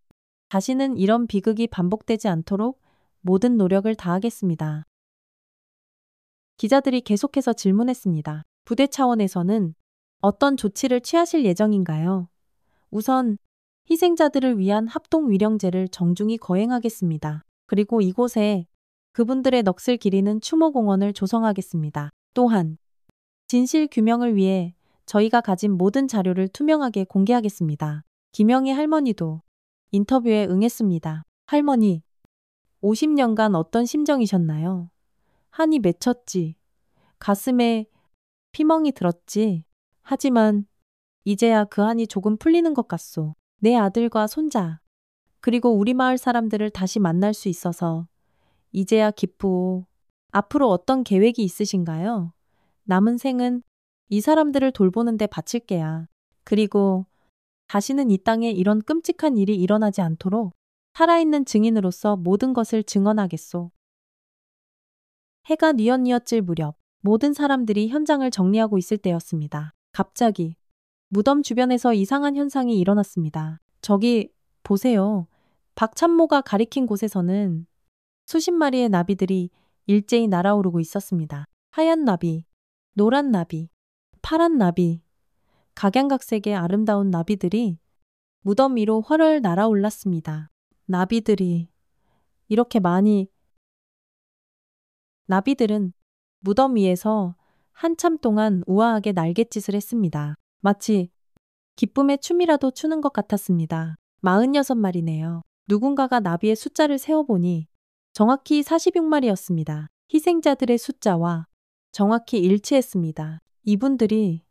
다시는 이런 비극이 반복되지 않도록 모든 노력을 다하겠습니다. 기자들이 계속해서 질문했습니다. 부대 차원에서는 어떤 조치를 취하실 예정인가요? 우선 희생자들을 위한 합동위령제를 정중히 거행하겠습니다. 그리고 이곳에 그분들의 넋을 기리는 추모공원을 조성하겠습니다. 또한 진실 규명을 위해 저희가 가진 모든 자료를 투명하게 공개하겠습니다. 김영희 할머니도 인터뷰에 응했습니다. 할머니, 50년간 어떤 심정이셨나요? 한이 맺혔지. 가슴에 피멍이 들었지. 하지만 이제야 그 한이 조금 풀리는 것 같소. 내 아들과 손자, 그리고 우리 마을 사람들을 다시 만날 수 있어서 이제야 기쁘오. 앞으로 어떤 계획이 있으신가요? 남은 생은 이 사람들을 돌보는 데 바칠게야. 그리고 다시는 이 땅에 이런 끔찍한 일이 일어나지 않도록 살아있는 증인으로서 모든 것을 증언하겠소. 해가 뉘엿뉘엿질 무렵 모든 사람들이 현장을 정리하고 있을 때였습니다. 갑자기 무덤 주변에서 이상한 현상이 일어났습니다. 저기 보세요. 박참모가 가리킨 곳에서는 수십 마리의 나비들이 일제히 날아오르고 있었습니다. 하얀 나비, 노란 나비, 파란 나비, 각양각색의 아름다운 나비들이 무덤 위로 활활 날아올랐습니다. 나비들이 이렇게 많이 나비들은 무덤 위에서 한참 동안 우아하게 날갯짓을 했습니다. 마치 기쁨의 춤이라도 추는 것 같았습니다. 46마리네요. 누군가가 나비의 숫자를 세어보니 정확히 46마리였습니다. 희생자들의 숫자와 정확히 일치했습니다. 이분들이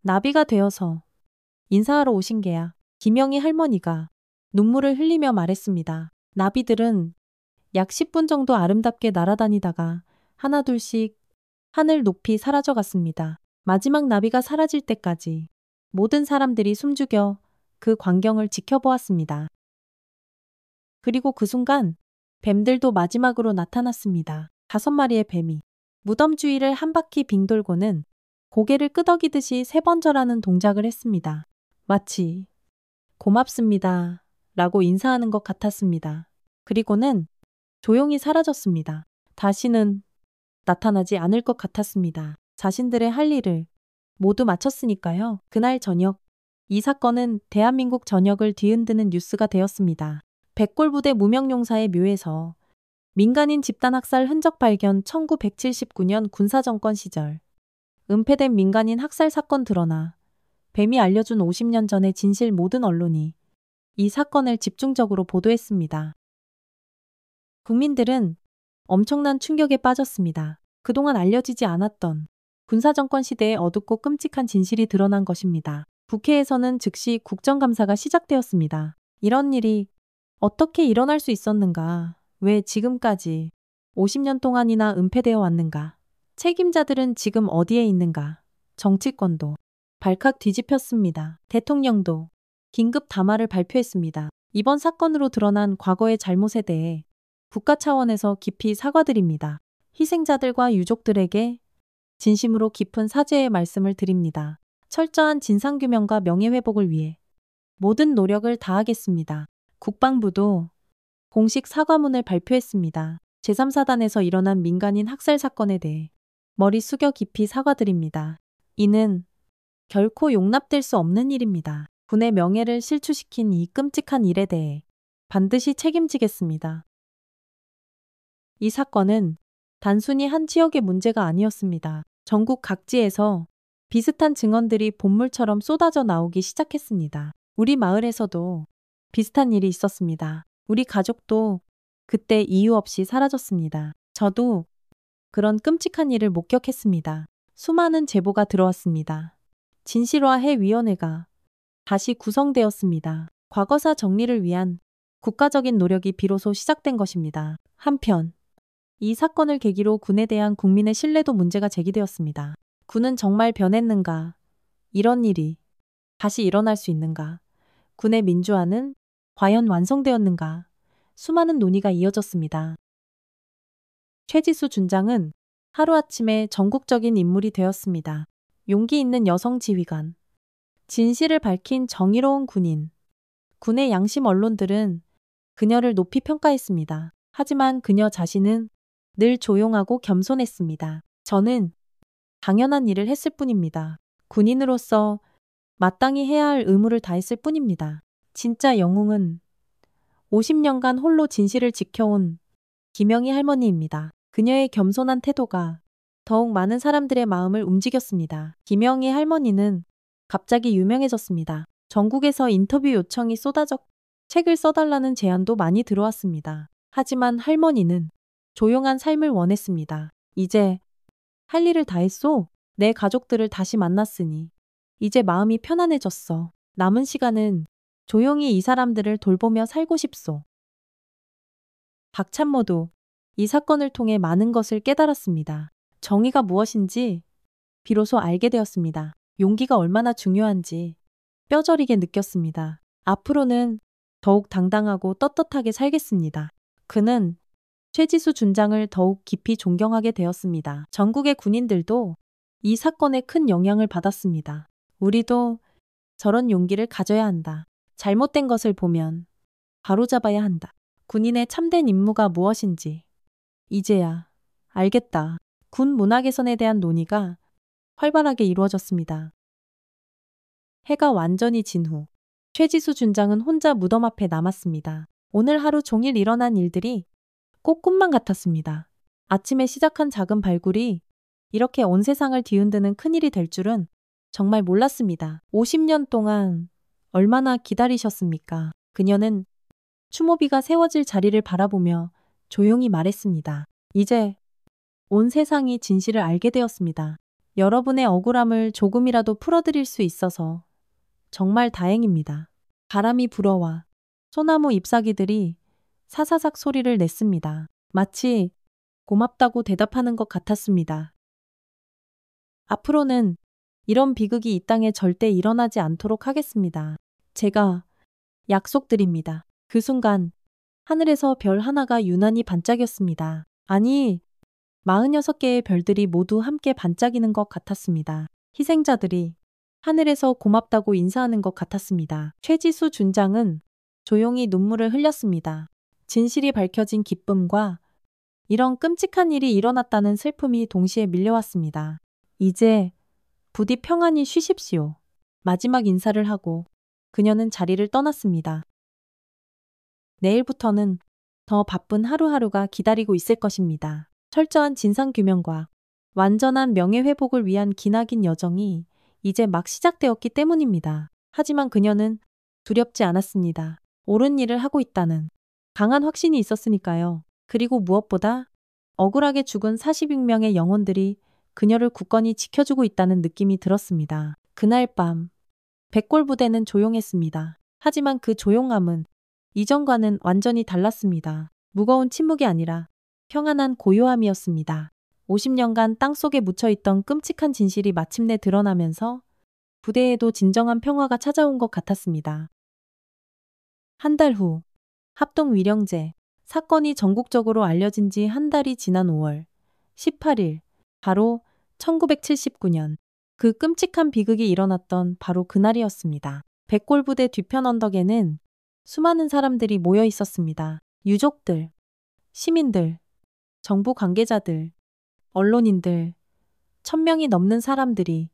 나비가 되어서 인사하러 오신 게야. 김영희 할머니가 눈물을 흘리며 말했습니다. 나비들은 약 10분 정도 아름답게 날아다니다가 하나둘씩 하늘 높이 사라져 갔습니다. 마지막 나비가 사라질 때까지 모든 사람들이 숨죽여 그 광경을 지켜보았습니다. 그리고 그 순간 뱀들도 마지막으로 나타났습니다. 5마리의 뱀이 무덤 주위를 한 바퀴 빙 돌고는 고개를 끄덕이듯이 3번 절하는 동작을 했습니다. 마치 고맙습니다 라고 인사하는 것 같았습니다. 그리고는 조용히 사라졌습니다. 다시는 나타나지 않을 것 같았습니다. 자신들의 할 일을 모두 마쳤으니까요. 그날 저녁, 이 사건은 대한민국 전역을 뒤흔드는 뉴스가 되었습니다. 백골부대 무명용사의 묘에서 민간인 집단 학살 흔적 발견 1979년 군사정권 시절 은폐된 민간인 학살 사건 드러나 뱀이 알려준 50년 전의 진실 모든 언론이 이 사건을 집중적으로 보도했습니다. 국민들은 엄청난 충격에 빠졌습니다. 그동안 알려지지 않았던 군사정권 시대의 어둡고 끔찍한 진실이 드러난 것입니다. 국회에서는 즉시 국정감사가 시작되었습니다. 이런 일이 어떻게 일어날 수 있었는가? 왜 지금까지 50년 동안이나 은폐되어 왔는가? 책임자들은 지금 어디에 있는가? 정치권도 발칵 뒤집혔습니다. 대통령도 긴급 담화를 발표했습니다. 이번 사건으로 드러난 과거의 잘못에 대해 국가 차원에서 깊이 사과드립니다. 희생자들과 유족들에게 진심으로 깊은 사죄의 말씀을 드립니다. 철저한 진상규명과 명예회복을 위해 모든 노력을 다하겠습니다. 국방부도 공식 사과문을 발표했습니다. 제3사단에서 일어난 민간인 학살 사건에 대해 머리 숙여 깊이 사과드립니다. 이는 결코 용납될 수 없는 일입니다. 군의 명예를 실추시킨 이 끔찍한 일에 대해 반드시 책임지겠습니다. 이 사건은 단순히 한 지역의 문제가 아니었습니다. 전국 각지에서 비슷한 증언들이 본물처럼 쏟아져 나오기 시작했습니다. 우리 마을에서도 비슷한 일이 있었습니다. 우리 가족도 그때 이유 없이 사라졌습니다. 저도 그런 끔찍한 일을 목격했습니다. 수많은 제보가 들어왔습니다. 진실화해 위원회가 다시 구성되었습니다. 과거사 정리를 위한 국가적인 노력이 비로소 시작된 것입니다. 한편 이 사건을 계기로 군에 대한 국민의 신뢰도 문제가 제기되었습니다. 군은 정말 변했는가? 이런 일이 다시 일어날 수 있는가? 군의 민주화는 과연 완성되었는가? 수많은 논의가 이어졌습니다. 최지수 준장은 하루아침에 전국적인 인물이 되었습니다. 용기 있는 여성 지휘관, 진실을 밝힌 정의로운 군인, 군의 양심 언론들은 그녀를 높이 평가했습니다. 하지만 그녀 자신은 늘 조용하고 겸손했습니다. 저는 당연한 일을 했을 뿐입니다. 군인으로서 마땅히 해야 할 의무를 다했을 뿐입니다. 진짜 영웅은 50년간 홀로 진실을 지켜온 김영희 할머니입니다. 그녀의 겸손한 태도가 더욱 많은 사람들의 마음을 움직였습니다. 김영희 할머니는 갑자기 유명해졌습니다. 전국에서 인터뷰 요청이 쏟아졌고 책을 써달라는 제안도 많이 들어왔습니다. 하지만 할머니는 조용한 삶을 원했습니다. 이제 할 일을 다 했소. 내 가족들을 다시 만났으니 이제 마음이 편안해졌어. 남은 시간은 조용히 이 사람들을 돌보며 살고 싶소. 박찬모도 이 사건을 통해 많은 것을 깨달았습니다. 정의가 무엇인지 비로소 알게 되었습니다. 용기가 얼마나 중요한지 뼈저리게 느꼈습니다. 앞으로는 더욱 당당하고 떳떳하게 살겠습니다. 그는 최지수 준장을 더욱 깊이 존경하게 되었습니다. 전국의 군인들도 이 사건에 큰 영향을 받았습니다. 우리도 저런 용기를 가져야 한다. 잘못된 것을 보면 바로잡아야 한다. 군인의 참된 임무가 무엇인지 이제야 알겠다. 군 문화 개선에 대한 논의가 활발하게 이루어졌습니다. 해가 완전히 진 후 최지수 준장은 혼자 무덤 앞에 남았습니다. 오늘 하루 종일 일어난 일들이 꼭 꿈만 같았습니다. 아침에 시작한 작은 발굴이 이렇게 온 세상을 뒤흔드는 큰일이 될 줄은 정말 몰랐습니다. 50년 동안 얼마나 기다리셨습니까? 그녀는 추모비가 세워질 자리를 바라보며 조용히 말했습니다. 이제 온 세상이 진실을 알게 되었습니다. 여러분의 억울함을 조금이라도 풀어드릴 수 있어서 정말 다행입니다. 바람이 불어와 소나무 잎사귀들이 사사삭 소리를 냈습니다. 마치 고맙다고 대답하는 것 같았습니다. 앞으로는 이런 비극이 이 땅에 절대 일어나지 않도록 하겠습니다. 제가 약속드립니다. 그 순간 하늘에서 별 하나가 유난히 반짝였습니다. 아니, 46개의 별들이 모두 함께 반짝이는 것 같았습니다. 희생자들이 하늘에서 고맙다고 인사하는 것 같았습니다. 최지수 준장은 조용히 눈물을 흘렸습니다. 진실이 밝혀진 기쁨과 이런 끔찍한 일이 일어났다는 슬픔이 동시에 밀려왔습니다. 이제 부디 평안히 쉬십시오. 마지막 인사를 하고 그녀는 자리를 떠났습니다. 내일부터는 더 바쁜 하루하루가 기다리고 있을 것입니다. 철저한 진상규명과 완전한 명예회복을 위한 기나긴 여정이 이제 막 시작되었기 때문입니다. 하지만 그녀는 두렵지 않았습니다. 옳은 일을 하고 있다는 강한 확신이 있었으니까요. 그리고 무엇보다 억울하게 죽은 46명의 영혼들이 그녀를 굳건히 지켜주고 있다는 느낌이 들었습니다. 그날 밤 백골부대는 조용했습니다. 하지만 그 조용함은 이전과는 완전히 달랐습니다. 무거운 침묵이 아니라 평안한 고요함이었습니다. 50년간 땅속에 묻혀있던 끔찍한 진실이 마침내 드러나면서 부대에도 진정한 평화가 찾아온 것 같았습니다. 한 달 후 합동위령제 사건이 전국적으로 알려진 지 한 달이 지난 5월 18일 바로 1979년 그 끔찍한 비극이 일어났던 바로 그날이었습니다. 백골부대 뒤편 언덕에는 수많은 사람들이 모여 있었습니다. 유족들, 시민들, 정부 관계자들, 언론인들, 1000명이 넘는 사람들이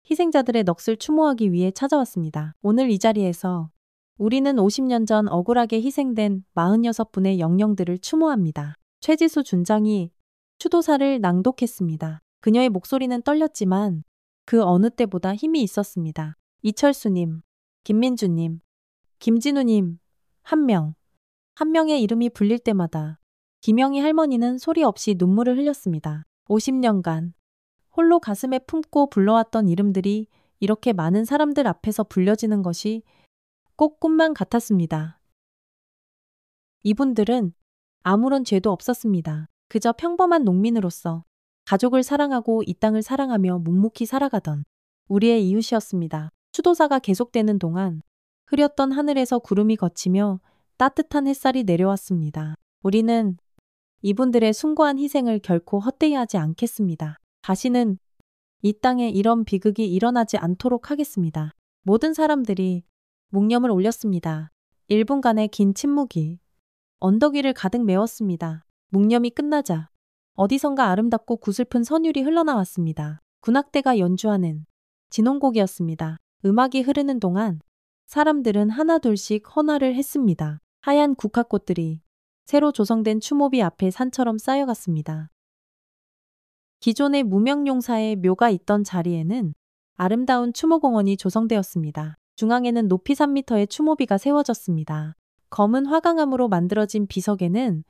희생자들의 넋을 추모하기 위해 찾아왔습니다. 오늘 이 자리에서 우리는 50년 전 억울하게 희생된 46분의 영령들을 추모합니다. 최지수 준장이 추도사를 낭독했습니다. 그녀의 목소리는 떨렸지만 그 어느 때보다 힘이 있었습니다. 이철수님, 김민주님, 김진우님, 한 명. 한 명의 이름이 불릴 때마다 김영희 할머니는 소리 없이 눈물을 흘렸습니다. 50년간 홀로 가슴에 품고 불러왔던 이름들이 이렇게 많은 사람들 앞에서 불려지는 것이 꼭 꿈만 같았습니다. 이분들은 아무런 죄도 없었습니다. 그저 평범한 농민으로서 가족을 사랑하고 이 땅을 사랑하며 묵묵히 살아가던 우리의 이웃이었습니다. 추도사가 계속되는 동안 흐렸던 하늘에서 구름이 걷히며 따뜻한 햇살이 내려왔습니다. 우리는 이분들의 숭고한 희생을 결코 헛되이 하지 않겠습니다. 다시는 이 땅에 이런 비극이 일어나지 않도록 하겠습니다. 모든 사람들이 묵념을 올렸습니다. 1분간의 긴 침묵이 언덕 위를 가득 메웠습니다. 묵념이 끝나자 어디선가 아름답고 구슬픈 선율이 흘러나왔습니다. 군악대가 연주하는 진홍곡이었습니다. 음악이 흐르는 동안 사람들은 하나둘씩 헌화를 했습니다. 하얀 국화꽃들이 새로 조성된 추모비 앞에 산처럼 쌓여갔습니다. 기존의 무명용사의 묘가 있던 자리에는 아름다운 추모공원이 조성되었습니다. 중앙에는 높이 3m의 추모비가 세워졌습니다. 검은 화강암으로 만들어진 비석에는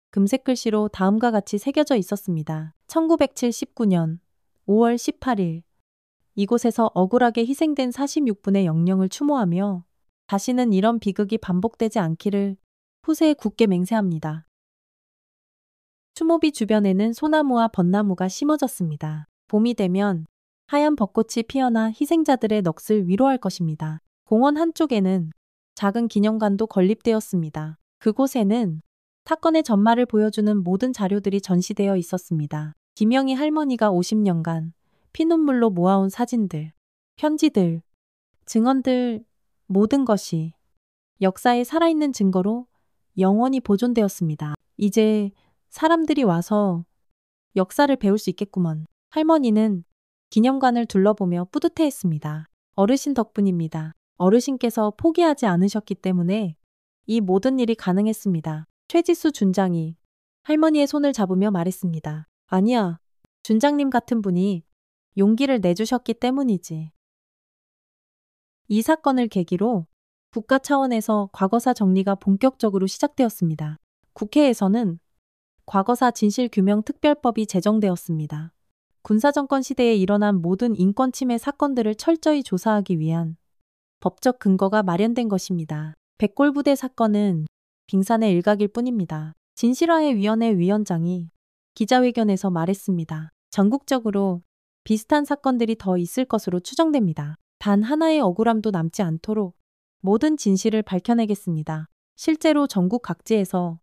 금색 글씨로 다음과 같이 새겨져 있었습니다. 1979년 5월 18일 이곳에서 억울하게 희생된 46분의 영령을 추모하며 다시는 이런 비극이 반복되지 않기를 후세에 굳게 맹세합니다. 추모비 주변에는 소나무와 벚나무가 심어졌습니다. 봄이 되면 하얀 벚꽃이 피어나 희생자들의 넋을 위로할 것입니다. 공원 한쪽에는 작은 기념관도 건립되었습니다. 그곳에는 사건의 전말을 보여주는 모든 자료들이 전시되어 있었습니다. 김영희 할머니가 50년간 피눈물로 모아온 사진들, 편지들, 증언들, 모든 것이 역사에 살아있는 증거로 영원히 보존되었습니다. 이제 사람들이 와서 역사를 배울 수 있겠구먼. 할머니는 기념관을 둘러보며 뿌듯해했습니다. 어르신 덕분입니다. 어르신께서 포기하지 않으셨기 때문에 이 모든 일이 가능했습니다. 최지수 준장이 할머니의 손을 잡으며 말했습니다. 아니야, 준장님 같은 분이 용기를 내주셨기 때문이지. 이 사건을 계기로 국가 차원에서 과거사 정리가 본격적으로 시작되었습니다. 국회에서는 과거사 진실규명특별법이 제정되었습니다. 군사정권 시대에 일어난 모든 인권 침해 사건들을 철저히 조사하기 위한 법적 근거가 마련된 것입니다. 백골부대 사건은 빙산의 일각일 뿐입니다. 진실화해 위원회 위원장이 기자회견에서 말했습니다. 전국적으로 비슷한 사건들이 더 있을 것으로 추정됩니다. 단 하나의 억울함도 남지 않도록 모든 진실을 밝혀내겠습니다. 실제로 전국 각지에서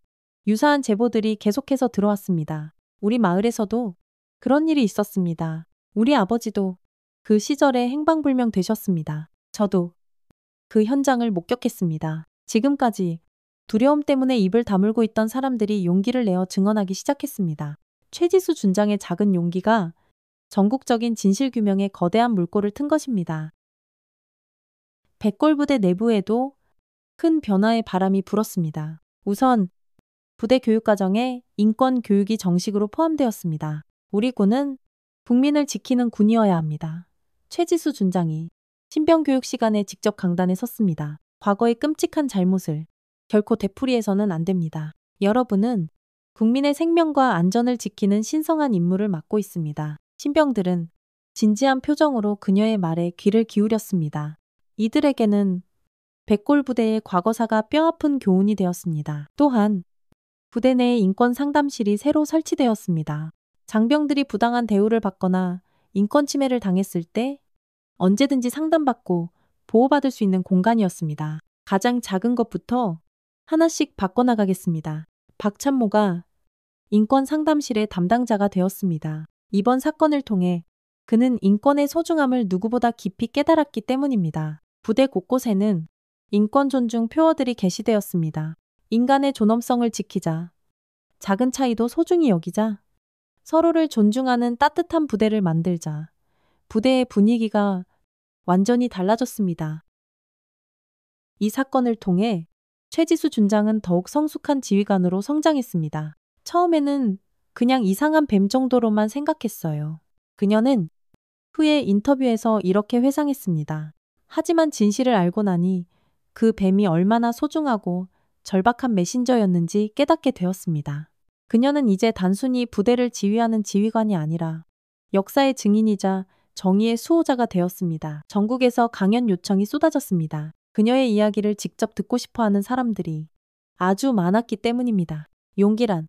유사한 제보들이 계속해서 들어왔습니다. 우리 마을에서도 그런 일이 있었습니다. 우리 아버지도 그 시절에 행방불명 되셨습니다. 저도 그 현장을 목격했습니다. 지금까지 두려움 때문에 입을 다물고 있던 사람들이 용기를 내어 증언하기 시작했습니다. 최지수 준장의 작은 용기가 전국적인 진실규명에 거대한 물꼬를 튼 것입니다. 백골부대 내부에도 큰 변화의 바람이 불었습니다. 우선 부대 교육과정에 인권 교육이 정식으로 포함되었습니다. 우리 군은 국민을 지키는 군이어야 합니다. 최지수 준장이 신병 교육 시간에 직접 강단에 섰습니다. 과거의 끔찍한 잘못을 결코 되풀이해서는 안 됩니다. 여러분은 국민의 생명과 안전을 지키는 신성한 임무를 맡고 있습니다. 신병들은 진지한 표정으로 그녀의 말에 귀를 기울였습니다. 이들에게는 백골부대의 과거사가 뼈아픈 교훈이 되었습니다. 또한 부대 내에 인권 상담실이 새로 설치되었습니다. 장병들이 부당한 대우를 받거나 인권 침해를 당했을 때 언제든지 상담받고 보호받을 수 있는 공간이었습니다. 가장 작은 것부터 하나씩 바꿔나가겠습니다. 박찬모가 인권 상담실의 담당자가 되었습니다. 이번 사건을 통해 그는 인권의 소중함을 누구보다 깊이 깨달았기 때문입니다. 부대 곳곳에는 인권 존중 표어들이 게시되었습니다. 인간의 존엄성을 지키자. 작은 차이도 소중히 여기자. 서로를 존중하는 따뜻한 부대를 만들자. 부대의 분위기가 완전히 달라졌습니다. 이 사건을 통해 최지수 준장은 더욱 성숙한 지휘관으로 성장했습니다. 처음에는 그냥 이상한 뱀 정도로만 생각했어요. 그녀는 후에 인터뷰에서 이렇게 회상했습니다. 하지만 진실을 알고 나니 그 뱀이 얼마나 소중하고 절박한 메신저였는지 깨닫게 되었습니다. 그녀는 이제 단순히 부대를 지휘하는 지휘관이 아니라 역사의 증인이자 정의의 수호자가 되었습니다. 전국에서 강연 요청이 쏟아졌습니다. 그녀의 이야기를 직접 듣고 싶어 하는 사람들이 아주 많았기 때문입니다. 용기란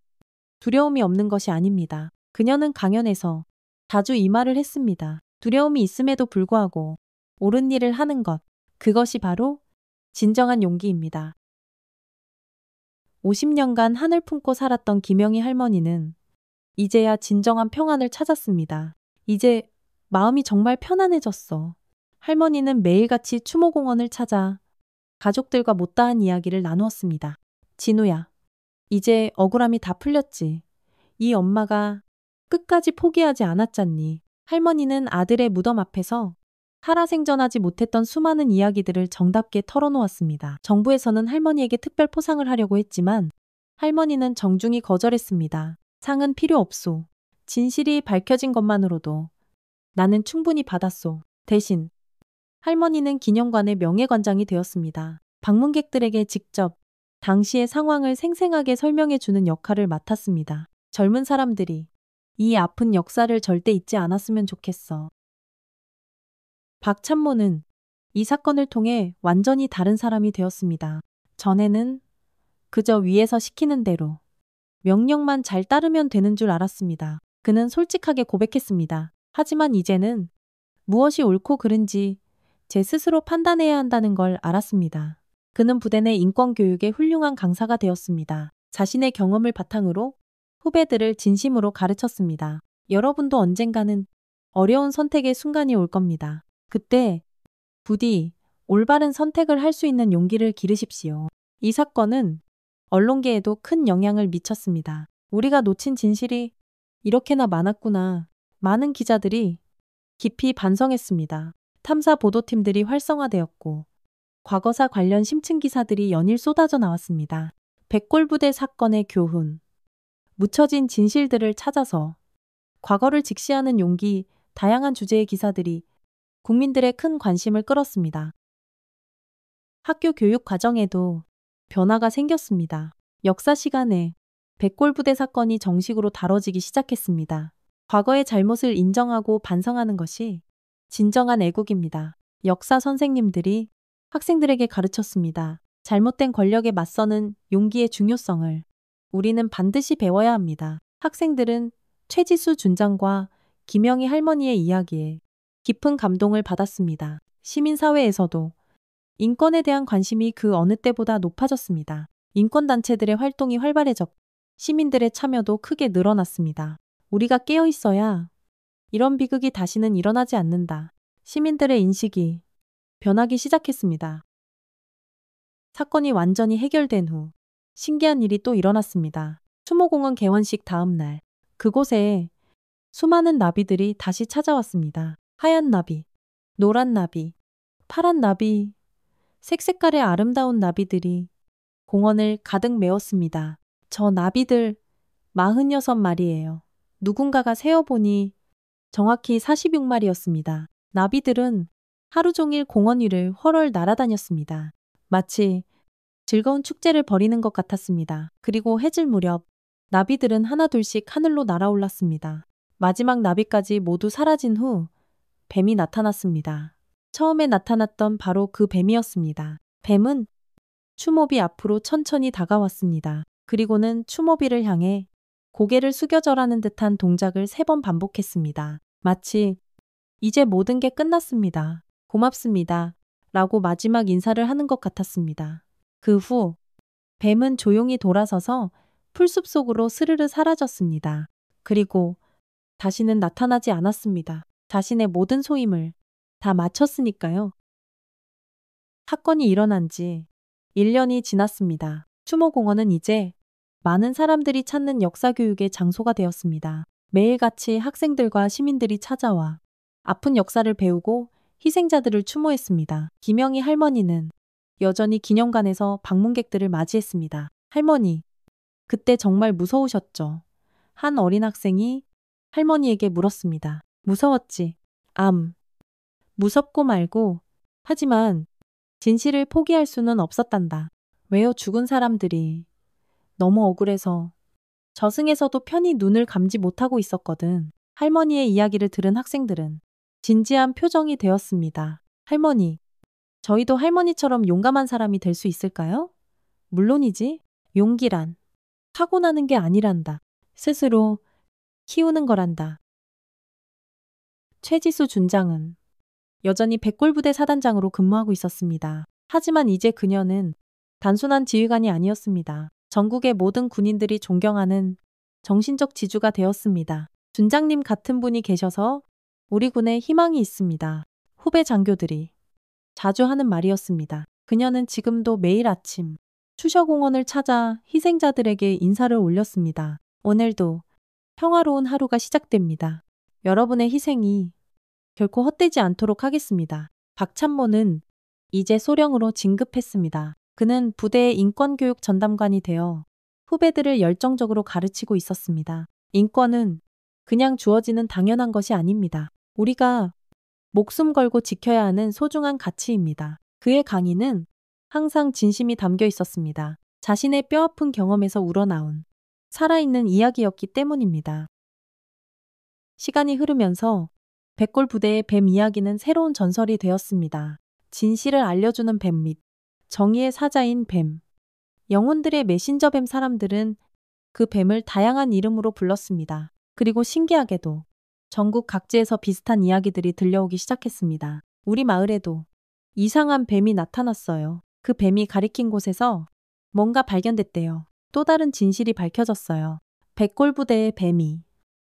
두려움이 없는 것이 아닙니다. 그녀는 강연에서 자주 이 말을 했습니다. 두려움이 있음에도 불구하고 옳은 일을 하는 것, 그것이 바로 진정한 용기입니다. 50년간 한을 품고 살았던 김영희 할머니는 이제야 진정한 평안을 찾았습니다. 이제 마음이 정말 편안해졌어. 할머니는 매일같이 추모공원을 찾아 가족들과 못다한 이야기를 나누었습니다. 진우야, 이제 억울함이 다 풀렸지. 이 엄마가 끝까지 포기하지 않았잖니. 할머니는 아들의 무덤 앞에서 살아생전하지 못했던 수많은 이야기들을 정답게 털어놓았습니다. 정부에서는 할머니에게 특별 포상을 하려고 했지만 할머니는 정중히 거절했습니다. 상은 필요 없소. 진실이 밝혀진 것만으로도 나는 충분히 받았소. 대신 할머니는 기념관의 명예관장이 되었습니다. 방문객들에게 직접 당시의 상황을 생생하게 설명해 주는 역할을 맡았습니다. 젊은 사람들이 이 아픈 역사를 절대 잊지 않았으면 좋겠어. 박찬모는 이 사건을 통해 완전히 다른 사람이 되었습니다. 전에는 그저 위에서 시키는 대로 명령만 잘 따르면 되는 줄 알았습니다. 그는 솔직하게 고백했습니다. 하지만 이제는 무엇이 옳고 그른지 제 스스로 판단해야 한다는 걸 알았습니다. 그는 부대 내 인권교육의 훌륭한 강사가 되었습니다. 자신의 경험을 바탕으로 후배들을 진심으로 가르쳤습니다. 여러분도 언젠가는 어려운 선택의 순간이 올 겁니다. 그때 부디 올바른 선택을 할 수 있는 용기를 기르십시오. 이 사건은 언론계에도 큰 영향을 미쳤습니다. 우리가 놓친 진실이 이렇게나 많았구나. 많은 기자들이 깊이 반성했습니다. 탐사 보도팀들이 활성화되었고 과거사 관련 심층 기사들이 연일 쏟아져 나왔습니다. 백골부대 사건의 교훈, 묻혀진 진실들을 찾아서 과거를 직시하는 용기, 다양한 주제의 기사들이 국민들의 큰 관심을 끌었습니다. 학교 교육 과정에도 변화가 생겼습니다. 역사 시간에 백골부대 사건이 정식으로 다뤄지기 시작했습니다. 과거의 잘못을 인정하고 반성하는 것이 진정한 애국입니다. 역사 선생님들이 학생들에게 가르쳤습니다. 잘못된 권력에 맞서는 용기의 중요성을 우리는 반드시 배워야 합니다. 학생들은 최지수 준장과 김영희 할머니의 이야기에 깊은 감동을 받았습니다. 시민사회에서도 인권에 대한 관심이 그 어느 때보다 높아졌습니다. 인권단체들의 활동이 활발해졌고 시민들의 참여도 크게 늘어났습니다. 우리가 깨어 있어야 이런 비극이 다시는 일어나지 않는다. 시민들의 인식이 변하기 시작했습니다. 사건이 완전히 해결된 후 신기한 일이 또 일어났습니다. 추모공원 개원식 다음 날 그곳에 수많은 나비들이 다시 찾아왔습니다. 하얀 나비, 노란 나비, 파란 나비, 색색깔의 아름다운 나비들이 공원을 가득 메웠습니다. 저 나비들 46마리예요. 누군가가 세어보니 정확히 46마리였습니다. 나비들은 하루 종일 공원 위를 훨훨 날아다녔습니다. 마치 즐거운 축제를 벌이는 것 같았습니다. 그리고 해질 무렵 나비들은 하나둘씩 하늘로 날아올랐습니다. 마지막 나비까지 모두 사라진 후 뱀이 나타났습니다. 처음에 나타났던 바로 그 뱀이었습니다. 뱀은 추모비 앞으로 천천히 다가왔습니다. 그리고는 추모비를 향해 고개를 숙여 절하는 듯한 동작을 3번 반복했습니다. 마치 이제 모든 게 끝났습니다. 고맙습니다. 라고 마지막 인사를 하는 것 같았습니다. 그 후 뱀은 조용히 돌아서서 풀숲 속으로 스르르 사라졌습니다. 그리고 다시는 나타나지 않았습니다. 자신의 모든 소임을 다 마쳤으니까요. 사건이 일어난 지 1년이 지났습니다. 추모공원은 이제 많은 사람들이 찾는 역사교육의 장소가 되었습니다. 매일같이 학생들과 시민들이 찾아와 아픈 역사를 배우고 희생자들을 추모했습니다. 김영희 할머니는 여전히 기념관에서 방문객들을 맞이했습니다. 할머니, 그때 정말 무서우셨죠? 한 어린 학생이 할머니에게 물었습니다. 무서웠지? 무섭고 말고 하지만 진실을 포기할 수는 없었단다. 왜요? 죽은 사람들이 너무 억울해서 저승에서도 편히 눈을 감지 못하고 있었거든. 할머니의 이야기를 들은 학생들은 진지한 표정이 되었습니다. 할머니, 저희도 할머니처럼 용감한 사람이 될 수 있을까요? 물론이지. 용기란 타고나는 게 아니란다. 스스로 키우는 거란다. 최지수 준장은 여전히 백골부대 사단장으로 근무하고 있었습니다. 하지만 이제 그녀는 단순한 지휘관이 아니었습니다. 전국의 모든 군인들이 존경하는 정신적 지주가 되었습니다. 준장님 같은 분이 계셔서 우리 군에 희망이 있습니다. 후배 장교들이 자주 하는 말이었습니다. 그녀는 지금도 매일 아침 추셔공원을 찾아 희생자들에게 인사를 올렸습니다. 오늘도 평화로운 하루가 시작됩니다. 여러분의 희생이 결코 헛되지 않도록 하겠습니다. 박찬모는 이제 소령으로 진급했습니다. 그는 부대의 인권교육 전담관이 되어 후배들을 열정적으로 가르치고 있었습니다. 인권은 그냥 주어지는 당연한 것이 아닙니다. 우리가 목숨 걸고 지켜야 하는 소중한 가치입니다. 그의 강의는 항상 진심이 담겨 있었습니다. 자신의 뼈아픈 경험에서 우러나온 살아있는 이야기였기 때문입니다. 시간이 흐르면서 백골 부대의 뱀 이야기는 새로운 전설이 되었습니다. 진실을 알려주는 뱀 및 정의의 사자인 뱀. 영혼들의 메신저 뱀. 사람들은 그 뱀을 다양한 이름으로 불렀습니다. 그리고 신기하게도 전국 각지에서 비슷한 이야기들이 들려오기 시작했습니다. 우리 마을에도 이상한 뱀이 나타났어요. 그 뱀이 가리킨 곳에서 뭔가 발견됐대요. 또 다른 진실이 밝혀졌어요. 백골 부대의 뱀이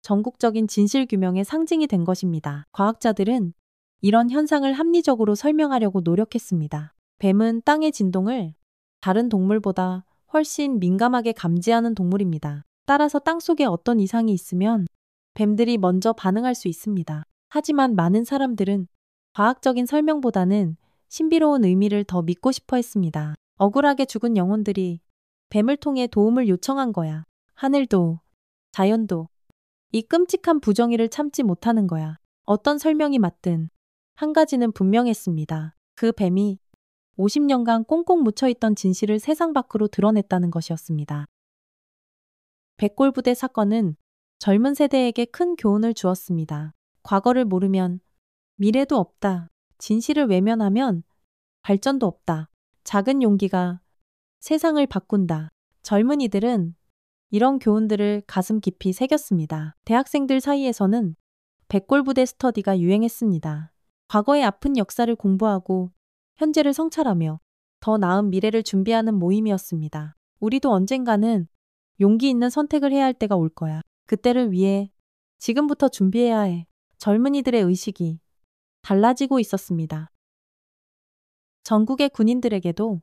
전국적인 진실 규명의 상징이 된 것입니다. 과학자들은 이런 현상을 합리적으로 설명하려고 노력했습니다. 뱀은 땅의 진동을 다른 동물보다 훨씬 민감하게 감지하는 동물입니다. 따라서 땅속에 어떤 이상이 있으면 뱀들이 먼저 반응할 수 있습니다. 하지만 많은 사람들은 과학적인 설명보다는 신비로운 의미를 더 믿고 싶어 했습니다. 억울하게 죽은 영혼들이 뱀을 통해 도움을 요청한 거야. 하늘도, 자연도 이 끔찍한 부정의를 참지 못하는 거야. 어떤 설명이 맞든 한 가지는 분명했습니다. 그 뱀이 50년간 꽁꽁 묻혀있던 진실을 세상 밖으로 드러냈다는 것이었습니다. 백골부대 사건은 젊은 세대에게 큰 교훈을 주었습니다. 과거를 모르면 미래도 없다. 진실을 외면하면 발전도 없다. 작은 용기가 세상을 바꾼다. 젊은이들은 이런 교훈들을 가슴 깊이 새겼습니다. 대학생들 사이에서는 백골부대 스터디가 유행했습니다. 과거의 아픈 역사를 공부하고 현재를 성찰하며 더 나은 미래를 준비하는 모임이었습니다. 우리도 언젠가는 용기 있는 선택을 해야 할 때가 올 거야. 그때를 위해 지금부터 준비해야 해. 젊은이들의 의식이 달라지고 있었습니다. 전국의 군인들에게도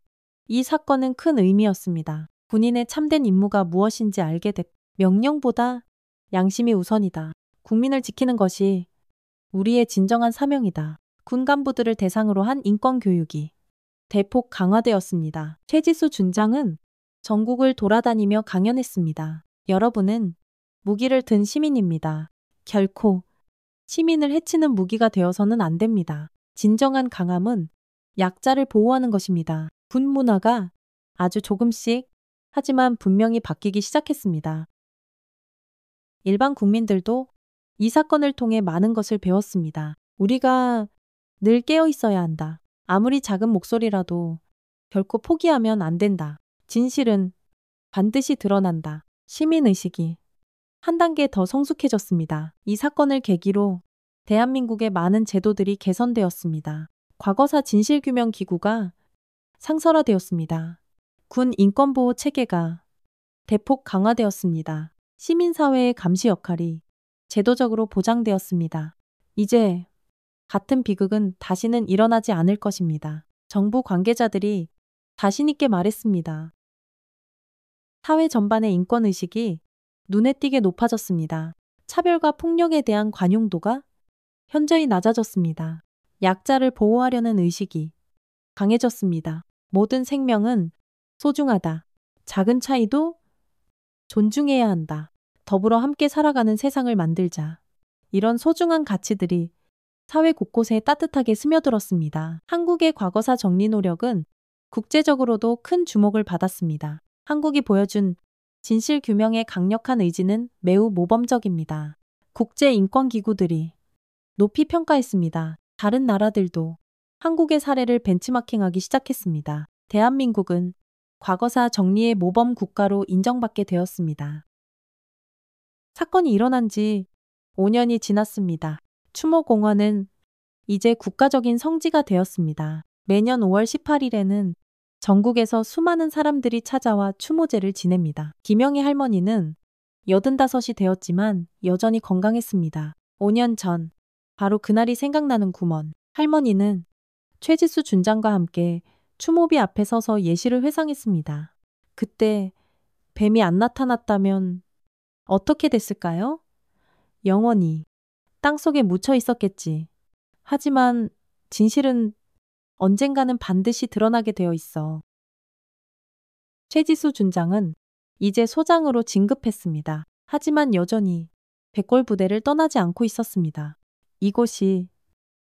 이 사건은 큰 의미였습니다. 군인의 참된 임무가 무엇인지 알게 됐고 명령보다 양심이 우선이다. 국민을 지키는 것이 우리의 진정한 사명이다. 군 간부들을 대상으로 한 인권 교육이 대폭 강화되었습니다. 최지수 준장은 전국을 돌아다니며 강연했습니다. 여러분은 무기를 든 시민입니다. 결코 시민을 해치는 무기가 되어서는 안 됩니다. 진정한 강함은 약자를 보호하는 것입니다. 군 문화가 아주 조금씩 하지만 분명히 바뀌기 시작했습니다. 일반 국민들도 이 사건을 통해 많은 것을 배웠습니다. 우리가 늘 깨어 있어야 한다. 아무리 작은 목소리라도 결코 포기하면 안 된다. 진실은 반드시 드러난다. 시민의식이 한 단계 더 성숙해졌습니다. 이 사건을 계기로 대한민국의 많은 제도들이 개선되었습니다. 과거사 진실규명기구가 상설화되었습니다. 군 인권보호 체계가 대폭 강화되었습니다. 시민사회의 감시 역할이 제도적으로 보장되었습니다. 이제 같은 비극은 다시는 일어나지 않을 것입니다. 정부 관계자들이 자신 있게 말했습니다. 사회 전반의 인권의식이 눈에 띄게 높아졌습니다. 차별과 폭력에 대한 관용도가 현저히 낮아졌습니다. 약자를 보호하려는 의식이 강해졌습니다. 모든 생명은 소중하다. 작은 차이도 존중해야 한다. 더불어 함께 살아가는 세상을 만들자. 이런 소중한 가치들이 사회 곳곳에 따뜻하게 스며들었습니다. 한국의 과거사 정리 노력은 국제적으로도 큰 주목을 받았습니다. 한국이 보여준 진실 규명의 강력한 의지는 매우 모범적입니다. 국제 인권 기구들이 높이 평가했습니다. 다른 나라들도 한국의 사례를 벤치마킹하기 시작했습니다. 대한민국은 과거사 정리의 모범 국가로 인정받게 되었습니다. 사건이 일어난 지 5년이 지났습니다. 추모공원은 이제 국가적인 성지가 되었습니다. 매년 5월 18일에는 전국에서 수많은 사람들이 찾아와 추모제를 지냅니다. 김영희 할머니는 85이 되었지만 여전히 건강했습니다. 5년 전, 바로 그날이 생각나는 구먼. 할머니는 최지수 준장과 함께 추모비 앞에 서서 예시를 회상했습니다. 그때 뱀이 안 나타났다면 어떻게 됐을까요? 영원히 땅속에 묻혀 있었겠지. 하지만 진실은 언젠가는 반드시 드러나게 되어 있어. 최지수 준장은 이제 소장으로 진급했습니다. 하지만 여전히 백골 부대를 떠나지 않고 있었습니다. 이곳이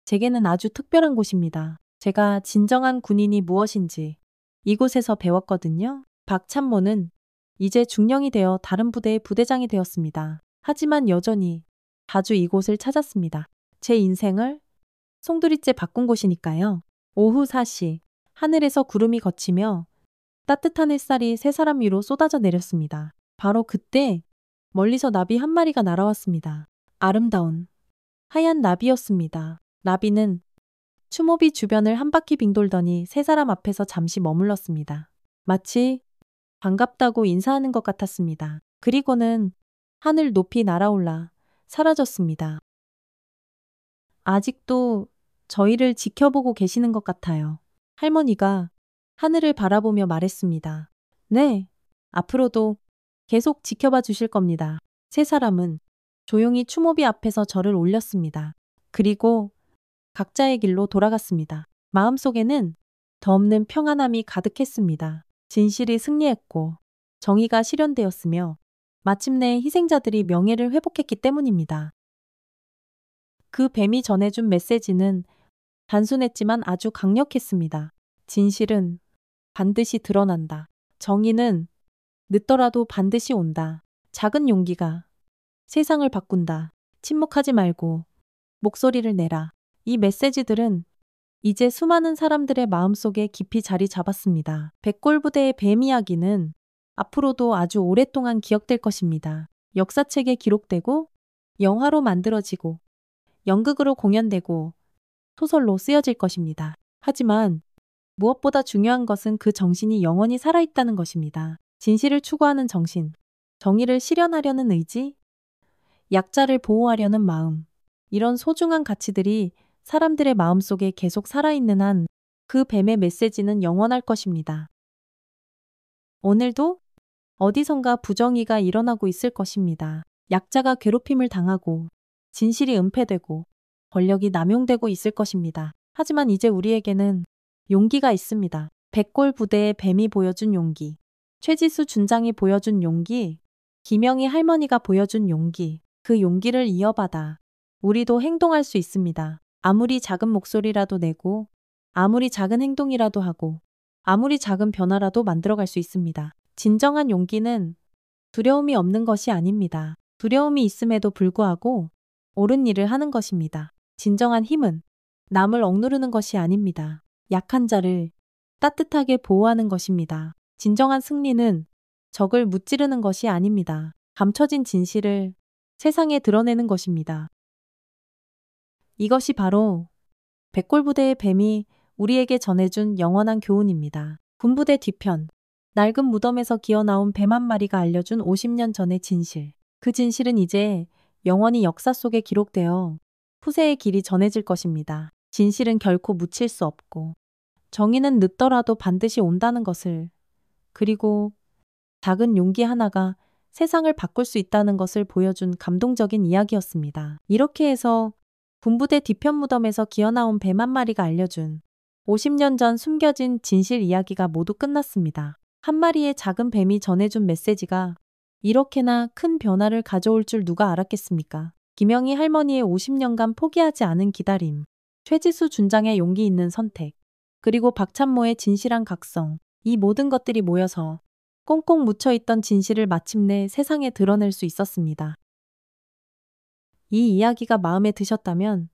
제게는 아주 특별한 곳입니다. 제가 진정한 군인이 무엇인지 이곳에서 배웠거든요. 박찬모는 이제 중령이 되어 다른 부대의 부대장이 되었습니다. 하지만 여전히 자주 이곳을 찾았습니다. 제 인생을 송두리째 바꾼 곳이니까요. 오후 4시, 하늘에서 구름이 걷히며 따뜻한 햇살이 세 사람 위로 쏟아져 내렸습니다. 바로 그때 멀리서 나비 한 마리가 날아왔습니다. 아름다운 하얀 나비였습니다. 나비는 추모비 주변을 한 바퀴 빙돌더니 세 사람 앞에서 잠시 머물렀습니다. 마치 반갑다고 인사하는 것 같았습니다. 그리고는 하늘 높이 날아올라 사라졌습니다. 아직도 저희를 지켜보고 계시는 것 같아요. 할머니가 하늘을 바라보며 말했습니다. 네, 앞으로도 계속 지켜봐 주실 겁니다. 세 사람은 조용히 추모비 앞에서 절을 올렸습니다. 그리고 각자의 길로 돌아갔습니다. 마음속에는 더없는 평안함이 가득했습니다. 진실이 승리했고 정의가 실현되었으며 마침내 희생자들이 명예를 회복했기 때문입니다. 그 뱀이 전해준 메시지는 단순했지만 아주 강력했습니다. 진실은 반드시 드러난다. 정의는 늦더라도 반드시 온다. 작은 용기가 세상을 바꾼다. 침묵하지 말고 목소리를 내라. 이 메시지들은 이제 수많은 사람들의 마음속에 깊이 자리 잡았습니다. 백골부대의 뱀 이야기는 앞으로도 아주 오랫동안 기억될 것입니다. 역사책에 기록되고 영화로 만들어지고 연극으로 공연되고 소설로 쓰여질 것입니다. 하지만 무엇보다 중요한 것은 그 정신이 영원히 살아있다는 것입니다. 진실을 추구하는 정신, 정의를 실현하려는 의지, 약자를 보호하려는 마음, 이런 소중한 가치들이 사람들의 마음속에 계속 살아있는 한 그 뱀의 메시지는 영원할 것입니다. 오늘도 어디선가 부정의가 일어나고 있을 것입니다. 약자가 괴롭힘을 당하고 진실이 은폐되고 권력이 남용되고 있을 것입니다. 하지만 이제 우리에게는 용기가 있습니다. 백골 부대의 뱀이 보여준 용기, 최지수 준장이 보여준 용기, 김영희 할머니가 보여준 용기, 그 용기를 이어받아 우리도 행동할 수 있습니다. 아무리 작은 목소리라도 내고 아무리 작은 행동이라도 하고 아무리 작은 변화라도 만들어갈 수 있습니다. 진정한 용기는 두려움이 없는 것이 아닙니다. 두려움이 있음에도 불구하고 옳은 일을 하는 것입니다. 진정한 힘은 남을 억누르는 것이 아닙니다. 약한 자를 따뜻하게 보호하는 것입니다. 진정한 승리는 적을 무찌르는 것이 아닙니다. 감춰진 진실을 세상에 드러내는 것입니다. 이것이 바로 백골부대의 뱀이 우리에게 전해준 영원한 교훈입니다. 군부대 뒤편, 낡은 무덤에서 기어나온 뱀 한 마리가 알려준 50년 전의 진실. 그 진실은 이제 영원히 역사 속에 기록되어 후세의 길이 전해질 것입니다. 진실은 결코 묻힐 수 없고 정의는 늦더라도 반드시 온다는 것을, 그리고 작은 용기 하나가 세상을 바꿀 수 있다는 것을 보여준 감동적인 이야기였습니다. 이렇게 해서 군부대 뒤편 무덤에서 기어나온 뱀 한 마리가 알려준 50년 전 숨겨진 진실 이야기가 모두 끝났습니다. 한 마리의 작은 뱀이 전해준 메시지가 이렇게나 큰 변화를 가져올 줄 누가 알았겠습니까? 김영희 할머니의 50년간 포기하지 않은 기다림, 최지수 준장의 용기 있는 선택, 그리고 박찬모의 진실한 각성, 이 모든 것들이 모여서 꽁꽁 묻혀있던 진실을 마침내 세상에 드러낼 수 있었습니다. 이 이야기가 마음에 드셨다면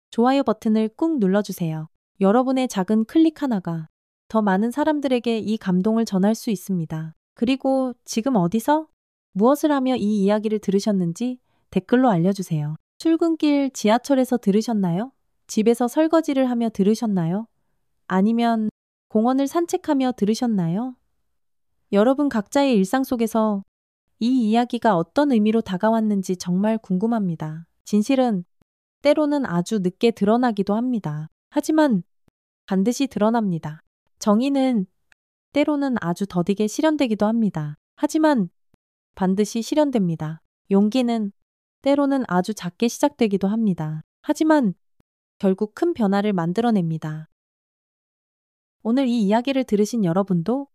좋아요 버튼을 꾹 눌러주세요. 여러분의 작은 클릭 하나가 더 많은 사람들에게 이 감동을 전할 수 있습니다. 그리고 지금 어디서 무엇을 하며 이 이야기를 들으셨는지 댓글로 알려주세요. 출근길 지하철에서 들으셨나요? 집에서 설거지를 하며 들으셨나요? 아니면 공원을 산책하며 들으셨나요? 여러분 각자의 일상 속에서 이 이야기가 어떤 의미로 다가왔는지 정말 궁금합니다. 진실은 때로는 아주 늦게 드러나기도 합니다. 하지만 반드시 드러납니다. 정의는 때로는 아주 더디게 실현되기도 합니다. 하지만 반드시 실현됩니다. 용기는 때로는 아주 작게 시작되기도 합니다. 하지만 결국 큰 변화를 만들어냅니다. 오늘 이 이야기를 들으신 여러분도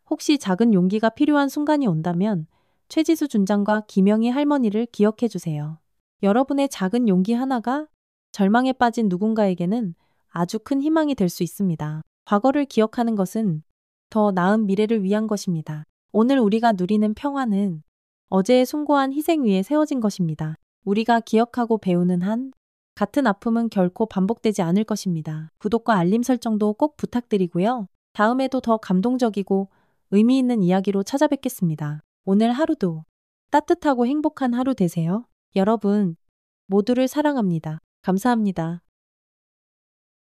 혹시 작은 용기가 필요한 순간이 온다면 최지수 준장과 김영희 할머니를 기억해 주세요. 여러분의 작은 용기 하나가 절망에 빠진 누군가에게는 아주 큰 희망이 될 수 있습니다. 과거를 기억하는 것은 더 나은 미래를 위한 것입니다. 오늘 우리가 누리는 평화는 어제의 숭고한 희생 위에 세워진 것입니다. 우리가 기억하고 배우는 한 같은 아픔은 결코 반복되지 않을 것입니다. 구독과 알림 설정도 꼭 부탁드리고요. 다음에도 더 감동적이고 의미 있는 이야기로 찾아뵙겠습니다. 오늘 하루도 따뜻하고 행복한 하루 되세요. 여러분 모두를 사랑합니다. 감사합니다.